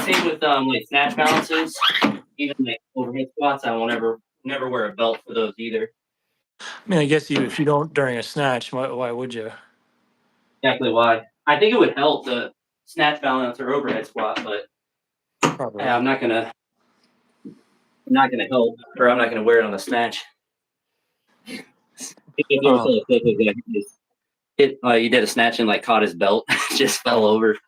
Same with like snatch balances, even like overhead squats. I won't never wear a belt for those either. I mean, I guess if you don't during a snatch, why would you? Exactly why. I think it would help the snatch balance or overhead squat, but Probably. I'm not gonna help, or I'm not gonna wear it on the snatch. If you ever Um, saw a clip of that, he did a snatch and like caught his belt, just fell over. I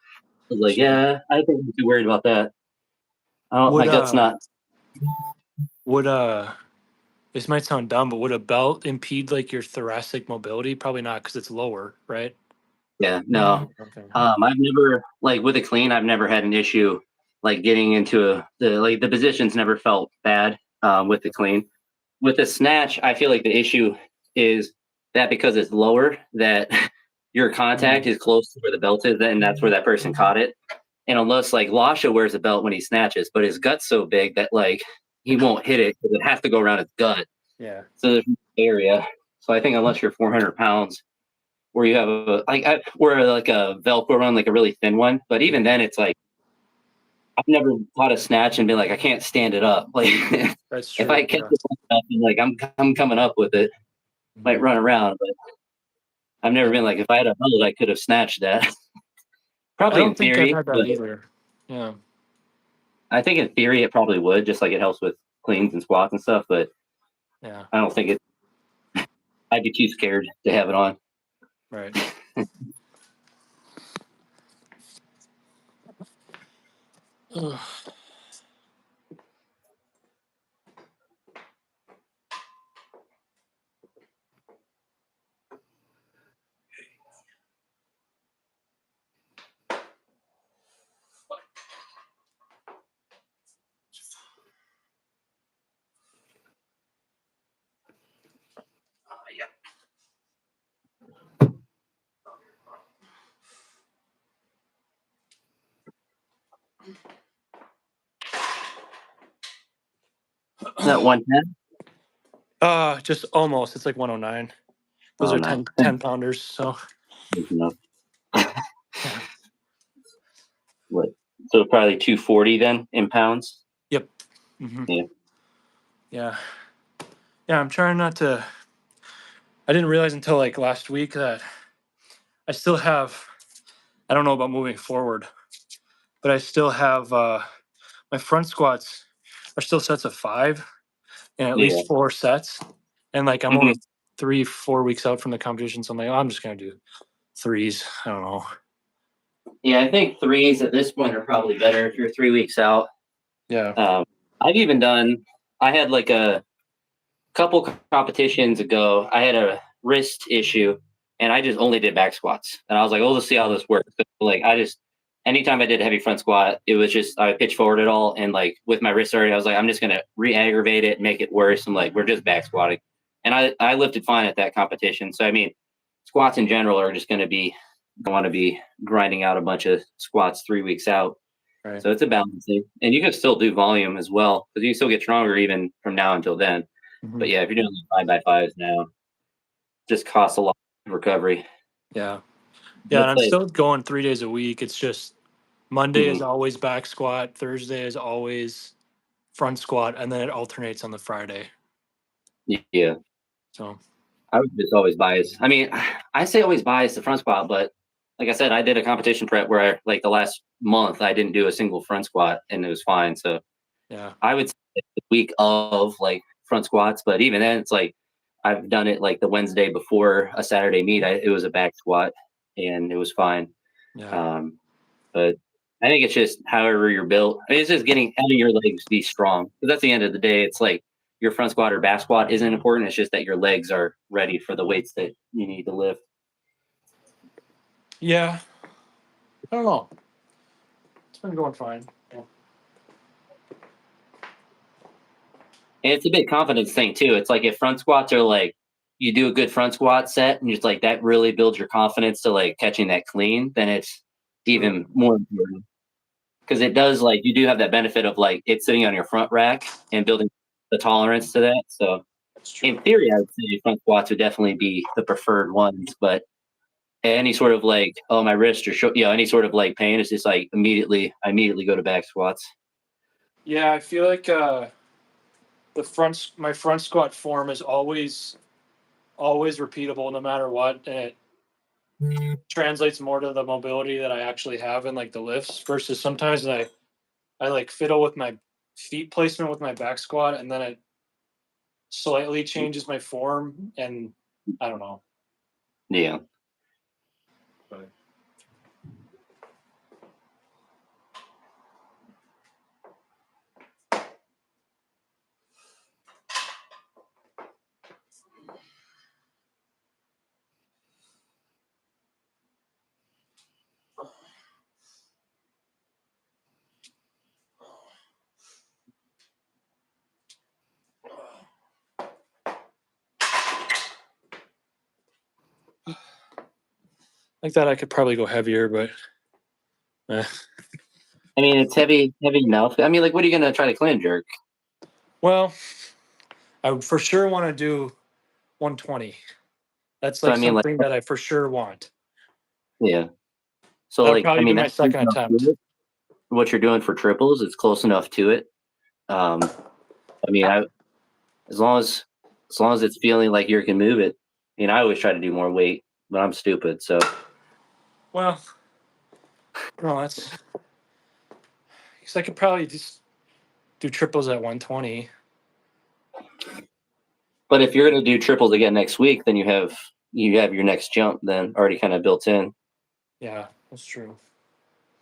was like, shit. yeah, I think I'm too worried about that. I don't, Would my gut's not. would this might sound dumb, but would a belt impede like your thoracic mobility? Probably not, because it's lower, right? Yeah, no. Okay. I've never like with a clean. I've never had an issue like getting into the positions never felt bad with the clean. With the snatch, I feel like the issue is that because it's lower, that your contact Mm. is close to where the belt is, and that's where that person caught it. And unless like Lasha wears a belt when he snatches, but his gut's so big that like he won't hit it because it has to go around his gut. Yeah. So there's no area. So I think unless you're 400 pounds, where you have where like a Velcro run, like a really thin one, but even Yeah. then, it's like I've never caught a snatch and been like I can't stand it up. Like That's if I true. catch Yeah. it up and like I'm coming up with it, might Mhm. run around, but I've never Yeah. been like if I had a belt, I could have snatched that. I Probably in don't think I've theory, had but that either. Yeah. I think in theory it probably would, just like it helps with cleans and squats and stuff. But Yeah. I don't think it. I'd be too scared to have it on. Right. Ugh. That 110. Just almost. It's like 109. Those Oh, are nice. 10 pounders. So Enough. yeah. What? So probably 240 then in pounds. Yep. Hmm. Yeah. Yeah. Yeah. I'm trying not to. I didn't realize until like last week that I still have. I don't know about moving forward, but I still have my front squats are still sets of 5 and at Yeah. least 4 sets. And like I'm Hmm. only 3-4 weeks out from the competition, so I'm like, oh, I'm just gonna do threes. I don't know. Yeah, I think threes at this point are probably better if you're 3 weeks out. Yeah. Um, I've even done. I had like a couple competitions ago. I had a wrist issue, and I just only did back squats. And I was like, "Oh, let's see how this works." Like, anytime I did a heavy front squat, it was just I pitch forward it all, and like with my wrist already, I was like, "I'm just gonna re-aggravate it, make it worse." I'm like, "We're just back squatting," and I lifted fine at that competition. So I mean, squats in general are just gonna be don't want to be grinding out a bunch of squats 3 weeks out. Right. So it's a balancing, and you can still do volume as well because you can still get stronger even from now until then. Hmm. But yeah, if you're doing like 5x5s now, just costs a lot of recovery. Yeah. Yeah. And That's I'm like still going 3 days a week. It's just Monday is Mhm. always back squat. Thursday is always front squat, and then it alternates on the Friday. Yeah. So I was just always biased. I mean, I say always biased the front squat, but like I said, I did a competition prep where like the last month I didn't do a single front squat and it was fine. So yeah, I would say the week of like front squats, but even then it's like I've done it like the Wednesday before a Saturday meet. It was a back squat and it was fine. yeah, Um, but I think it's just however you're built. I mean, it's just getting having your legs be strong. Because at the end of the day, it's like your front squat or back squat isn't important. It's just that your legs are ready for the weights that you need to lift. yeah. I don't know. It's been going fine. Yeah. And it's a big confidence thing too. It's like if front squats are like you do a good front squat set and it's like that really builds your confidence to like catching that clean, then it's True. even more important. Because it does like you do have that benefit of like it sitting on your front rack and building the tolerance to that. So That's in true. theory, I would say front squats would definitely be the preferred ones, but any sort of like, oh, my wrist or any sort of like pain is just like I immediately go to back squats. Yeah, I feel like my front squat form is always repeatable no matter what, and it translates more to the mobility that I actually have in like the lifts versus sometimes I like fiddle with my feet placement with my back squat and then it slightly changes my form and I don't know. Yeah. But like that I could probably go heavier, but eh. I mean, it's heavy enough. I mean, like, what are you gonna try to clean jerk? Well, I would for sure want to do 120. That's So like I mean, like, something that I for sure want. yeah. So That'll like, I probably be mean, my that's close second enough to attempt. it. What you're doing for triples is close enough to it. Um, I mean, as long as as long as it's feeling like you can move it. I mean, I always try to do more weight, but I'm stupid. So, Well, no, that's because I could probably just do triples at 120. but if you're gonna do triples again next week, then you have your next jump then already kind of built in. Yeah, that's true.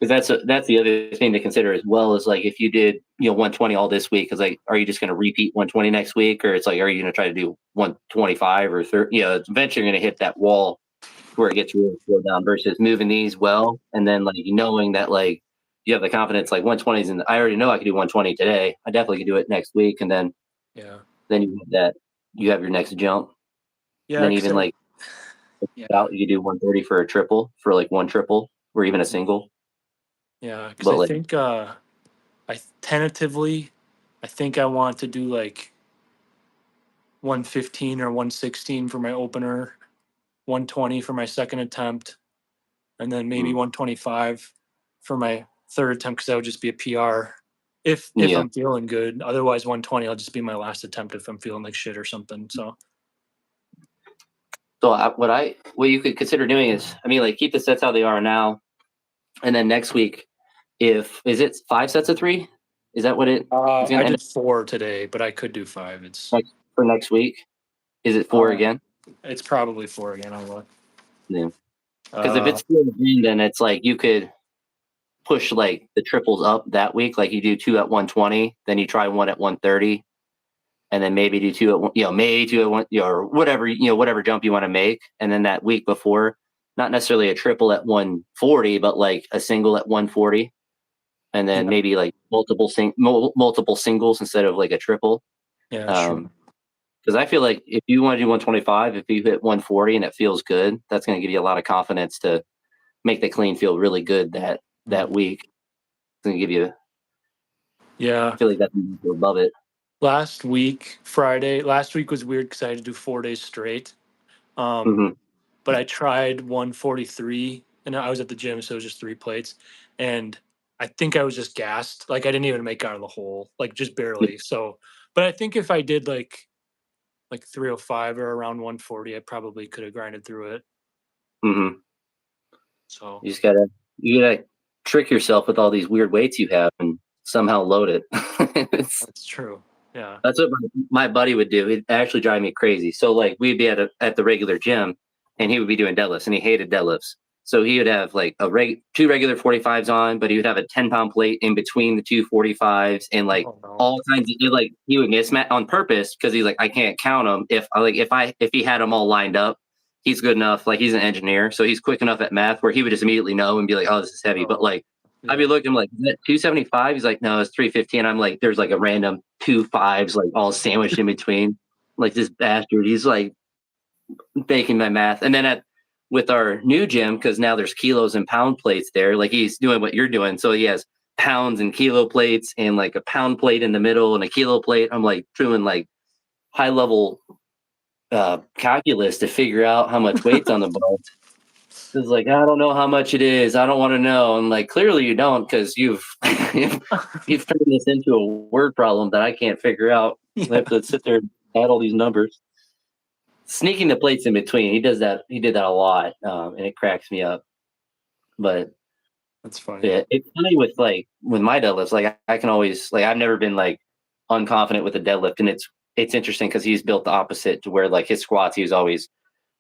Because that's the other thing to consider as well is like if you did 120 all this week, is like are you just going to repeat 120 next week, or it's like are you going to try to do 125 or 30? Eventually you're going to hit that wall where it gets really slow down versus moving these well and then like knowing that like you have the confidence like 120s and I already know I can do 120 today. I definitely can do it next week, and Yeah, then you have your next jump. And yeah, then because even like yeah, out you could do 130 for a triple for like one triple or even a single. yeah, because But I like think I tentatively, I think I want to do like 115 or 116 for my opener, 120 for my second attempt, and then maybe mm, 125 for my third attempt because that would just be a PR if yeah. I'm feeling good. Otherwise, 120 will just be my last attempt if I'm feeling like shit or something. So So what you could consider doing is, I mean, like keep the sets how they are now, and then next week, if is it 5 sets of three? Is that what it's going I to end did up 4 today, but I could do 5. for next week? Is it four Uh, again? it's probably 4 again. I'll look. Yeah. Because if Uh, it's 4 again, then it's like you could push like the triples up that week. Like you do 2 at 120, then you try 1 at 130, and then maybe do 2 at one, maybe 2 at one, or whatever, whatever jump you want to make. And then that week before, not necessarily a triple at 140, but like a single at 140, and then yeah, maybe like multiple singles instead of like a triple. yeah, true. Um, because I feel like if you want to do 125, if you hit 140 and it feels good, that's going to give you a lot of confidence to make the clean feel really good that Mhm. week. It's going to give you, I Yeah. feel like that's above it. Last week was weird because I had to do 4 days straight. Um, Hmm. but I tried 143 and I was at the gym, so it was just 3 plates. And I think I was just gassed. Like I didn't even make out of the hole, like just barely. So, but I think if I did like 305 or around 140, I probably could have grinded through it. Mm-hmm. So You just gotta trick yourself with all these weird weights you have and somehow load it. It's, that's true. Yeah. that's what my buddy would do. It actually drive me crazy. So like we'd be at the regular gym, and he would be doing deadlifts, and he hated deadlifts. So he would have like two regular 45s on, but he would have a 10-pound plate in between the two 45s, and like Oh no. all kinds of like he would mismatch on purpose because he's like I can't count them if he had them all lined up. He's good enough, like he's an engineer, so he's quick enough at math where he would just immediately know and be like, "Oh, this is heavy." But Oh like I'd yeah. be looking like, is that 275? He's like, no, it's 315. I'm like, there's like a random two fives like all sandwiched in between. Like this bastard, he's like baking my math. And then with our new gym, because now there's kilos and pound plates there, like he's doing what you're doing. So he has pounds and kilo plates and like a pound plate in the middle and a kilo plate. I'm like doing like high level calculus to figure out how much weight's on the bar. It's like, I don't know how much it is. I don't want to know. And like, clearly you don't, because you've turned this into a word problem that I can't figure out. I Yeah. have to sit there and add all these numbers. Sneaking the plates in between. He does that. He did that a lot, and it cracks me up. But That's funny. yeah, it's funny with my deadlifts. Like I can always like I've never been like unconfident with a deadlift, and it's interesting because he's built the opposite to where like his squats he was always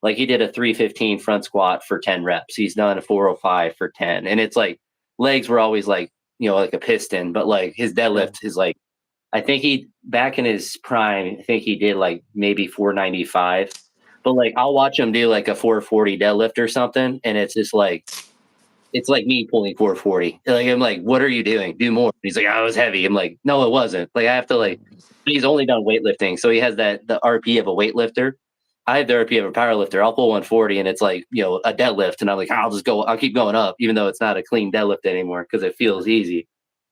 like he did a 315 front squat for 10 reps. He's done a 405 for 10. And it's like legs were always like, like a piston, but like his Yeah. deadlift is like, I think he, back in his prime, I think he did like maybe 495. But like I'll watch him do like a 440 deadlift or something. And it's like me pulling 440. Like I'm like, what are you doing? Do more. He's like, I was heavy. I'm like, no, it wasn't. Like I have to like. He's only done weightlifting, so he has the RP of a weightlifter. I have the RP of a powerlifter. I'll pull 140, and it's like a deadlift, and I'm like, I'll just go. I'll keep going up, even though it's not a clean deadlift anymore because it feels easy.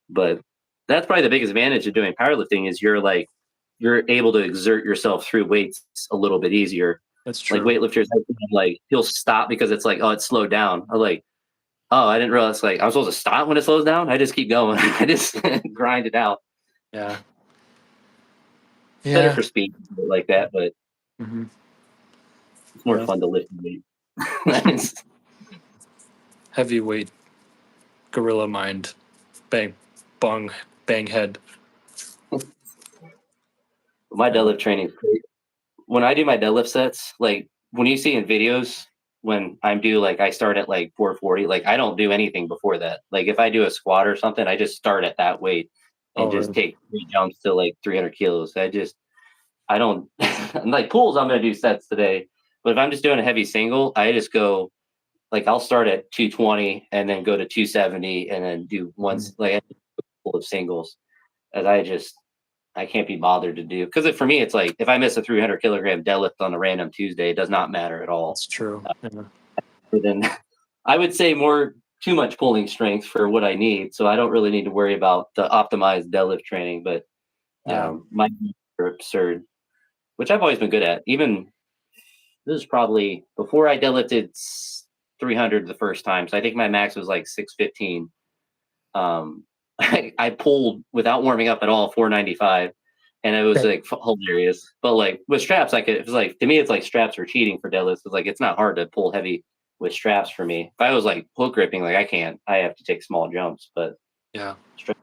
But that's probably the biggest advantage of doing powerlifting is you're able to exert yourself through weights a little bit easier. That's Like true. weightlifters, like he'll stop because it's like, oh, it's slowed down. I'm like, oh, I didn't realize like I'm supposed to stop when it slows down. I just keep going. I just grind it out. Yeah. It's better Yeah. for speed like that, but Hmm. it's more Yeah. fun to lift weight. It's- Heavyweight gorilla mind. Bang, bong, bang head. my Yeah. deadlift training is great. When I do my deadlift sets, like when you see in videos when I start at like 440, like I don't do anything before that. Like if I do a squat or something, I just start at that weight and Oh, just really? take 3 jumps to like 300 kilos. I don't like pulls. I'm going to do sets today, but if I'm just doing a heavy single, I just go like I'll start at 220 and then go to 270 and then do Mm. once like a couple of singles as I can't be bothered to do because for me it's like if I miss a 300 kilogram deadlift on a random Tuesday, it does not matter at all. That's true. Yeah. But then I would say more too much pulling strength for what I need, so I don't really need to worry about the optimized deadlift training. But Yeah. my knees are absurd, which I've always been good at. Even this is probably before I deadlifted 300 the first time, so I think my max was like 615. I pulled without warming up at all 495, and it was Okay. like hilarious. But like with straps, it was like to me, it's like straps are cheating for deadlifts. It's like it's not hard to pull heavy with straps for me. If I was like hook gripping, like I can't. I have to take small jumps, but Yeah. strap,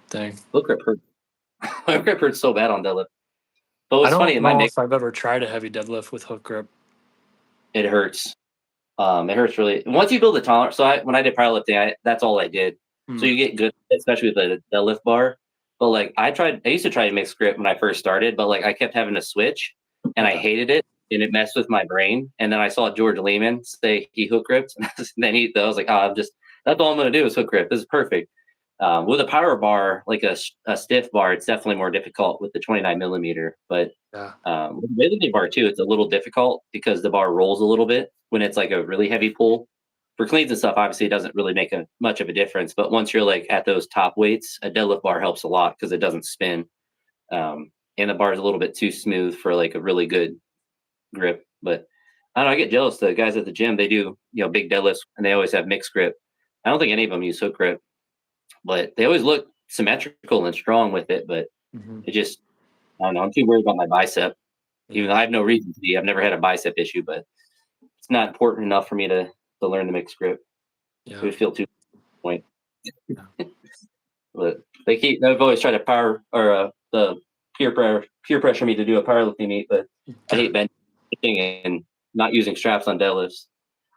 Dang. hook grip hurts. Hook grip hurts so bad on deadlift. But I what's funny don't in my know mix, if I've ever tried a heavy deadlift with hook grip. it hurts. It hurts really. Once you build a tolerance, so when I did powerlifting, that's all I did. So Hmm. you get good, especially with the lift bar. But like I used to try to mix grip when I first started, but like I kept having to switch, and I Yeah. hated it, and it messed with my brain. And then I saw George Lehman say he hook gripped, and then I was like, oh, that's all I'm gonna do is hook grip. This is perfect. With a power bar, like a stiff bar, it's definitely more difficult with the 29 millimeter. But Yeah. with the weightlifting bar too, it's a little difficult because the bar rolls a little bit when it's like a really heavy pull. For cleans and stuff, obviously it doesn't really make much of a difference. But once you're like at those top weights, a deadlift bar helps a lot because it doesn't spin. And the bar is a little bit too smooth for like a really good grip. But I don't know, I get jealous. The guys at the gym, they do big deadlifts and they always have mixed grip. I don't think any of them use hook grip, but they always look symmetrical and strong with it. But Mhm. it just, I don't know. I'm too worried about my bicep. Even though Yeah. I have no reason to be. I've never had a bicep issue, but it's not important enough for me to learn the mixed grip. It Yeah. would feel too point. Yeah. But they've always tried to power or the peer pressure me to do a powerlifting meet, but I hate benching and not using straps on deadlifts.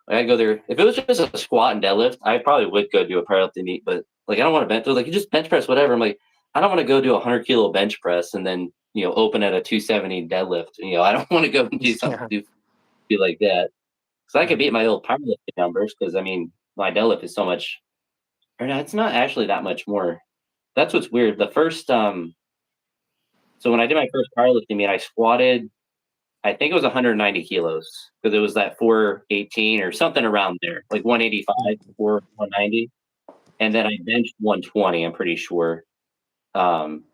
Like, I go there if it was just a squat and deadlift, I probably would go do a powerlifting meet, but like I don't want to bench. They're like, you just bench press whatever. I'm like, I don't want to go do a 100 kilo bench press and then open at a 270 deadlift. I don't want to go and do something Yeah. do like that because I could Yeah. beat my old powerlifting numbers because I mean my deadlift is so much. Or no, it's not actually that much more. That's what's weird. The first so when I did my first powerlifting meet, I squatted, I think it was 190 kilos because it was that 418 or something around there, like 185 or 190. And then I benched 120, I'm pretty sure. Um,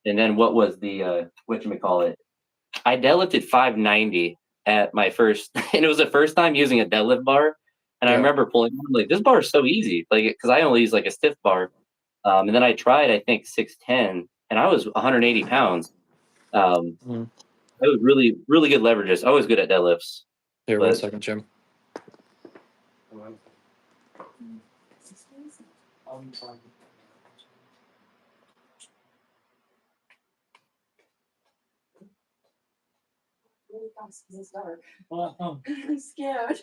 and then what was the, whatchamacallit? I deadlifted 590 at my first, and it was the first time using a deadlift bar. And I Yeah. remember pulling, I'm like, this bar is so easy. Like, because I only use like a stiff bar. And then I tried, I think, 610, and I was 180 pounds. Um, Mhm. it was really, really good leverages. I was good at deadlifts, Here, one but second, Jim. It's dark. I'm scared.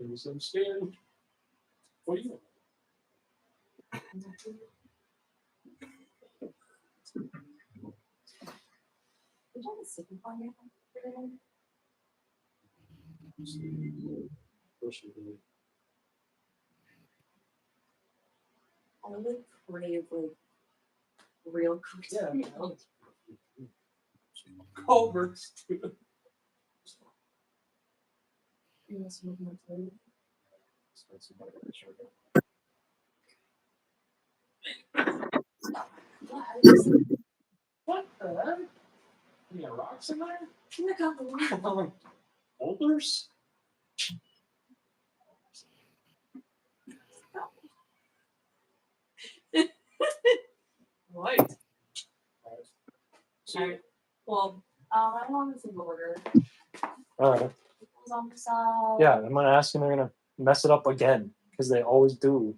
I'm scared. What are you? I would crave like real cooked meal. Culverts. Yes, with my food. Yeah, I just What the heck? You got rocks in there? I got the one. Boulders? Right. Alright. Well, I'm on the single order. All right. It was on the side. Yeah, I'm gonna ask them. They're gonna mess it up again because they always do.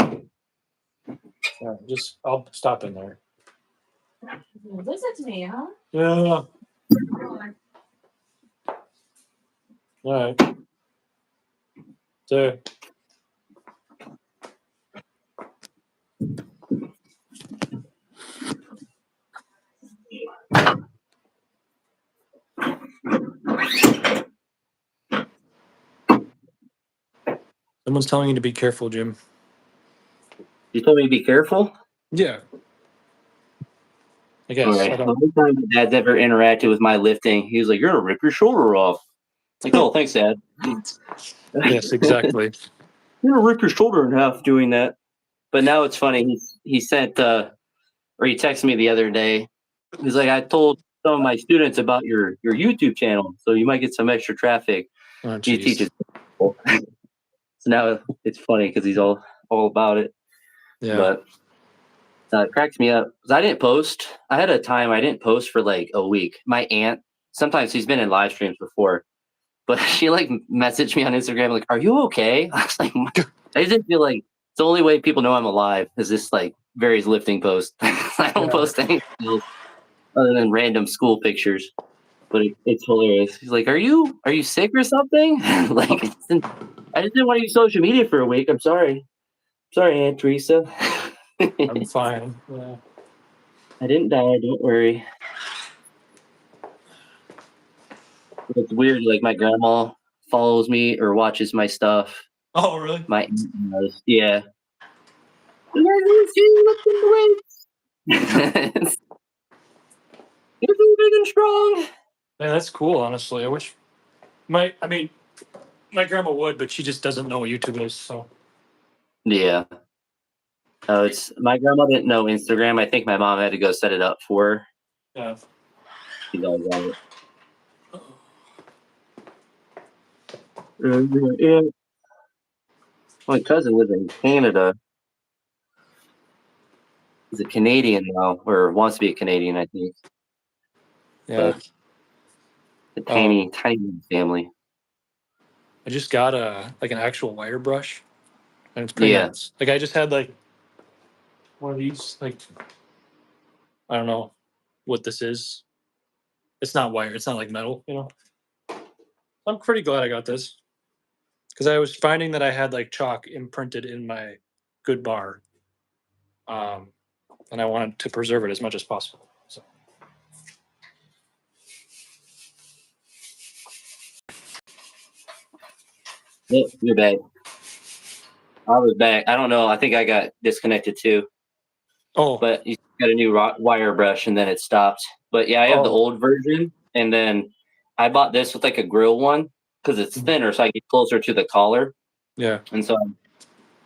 Yeah, I'll stop in there. Visit me, huh? Yeah. All right. So, someone's telling you to be careful, Jim. you told me to be careful. Yeah. I All guess. right. I The don't. only time my dad's ever interacted with my lifting, he was like, "You're gonna rip your shoulder off." Like, oh, thanks, Dad. Yes, exactly. You're gonna rip your shoulder in half doing that. But now it's funny. He sent or he texted me the other day. He's like, I told some of my students about your YouTube channel, so you might get some extra traffic. Oh, He jeez. teaches people. So now it's funny because he's all about it. Yeah. But it cracks me up 'cause I didn't post. I had a time I didn't post for like a week. My aunt, sometimes she's been in live streams before, but she like messaged me on Instagram like, "Are you okay?" I was like, I just feel like it's the only way people know I'm alive is this like various lifting posts. I don't Yeah. post anything else other than random school pictures. But it's hilarious. He's like, are you sick or something?" Like, I just didn't want to use social media for a week. I'm sorry. Sorry, Aunt Teresa. I'm fine. Yeah. I didn't die. Don't worry. It's weird. Like my grandma follows me or watches my stuff. Oh, really? My aunt does. Yeah. Like, "Are you seeing lifting weights? You're too big and strong." Yeah, that's cool. Honestly, I wish I mean, my grandma would, but she just doesn't know what YouTube is. So Yeah. It's my grandma didn't know Instagram. I think my mom had to go set it up for her. Yeah. She's always on it. Yeah. My cousin lives in Canada. He's a Canadian now, or wants to be a Canadian, I think. Yeah. But a tiny family. I just got an actual wire brush, and it's pretty Yeah. nice. Like I just had like one of these. Like I don't know what this is. It's not wire. It's not like metal. I'm pretty glad I got this because I was finding that I had like chalk imprinted in my good bar, and I wanted to preserve it as much as possible. So Yep, you're back. I was back. I don't know. I think I got disconnected too. oh But you got a new wire brush, and then it stopped. But yeah, I have the Oh. old version, and then I bought this with like a grill one because it's thinner, so I get closer to the collar. yeah, And so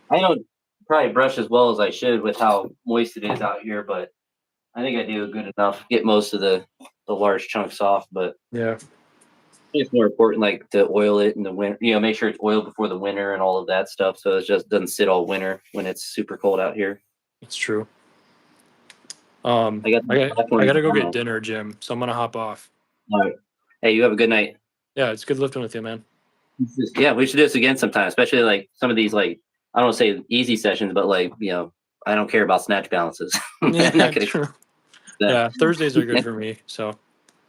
I don't probably brush as well as I should with how moist it is out here, but I think I do good enough. Get most of the large chunks off, but yeah, it's more important like to oil it in the winter. Make sure it's oiled before the winter and all of that stuff, so it just doesn't sit all winter when it's super cold out here. it's true. I got the black I one gotta go now. get dinner, Jim. So I'm gonna hop off. All right. Hey, you have a good night. Yeah, it's good lifting with you, man. Yeah, we should do this again sometime, especially like some of these like I don't say easy sessions, but like I don't care about snatch balances. I'm Yeah, not gonna true. that. Yeah, Thursdays are good for me. So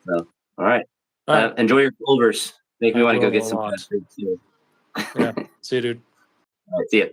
So, all right. all right, Enjoy your Culvers. Make me I want to go will get a some lot. fast food too. Yeah, see you, dude. All right, see ya.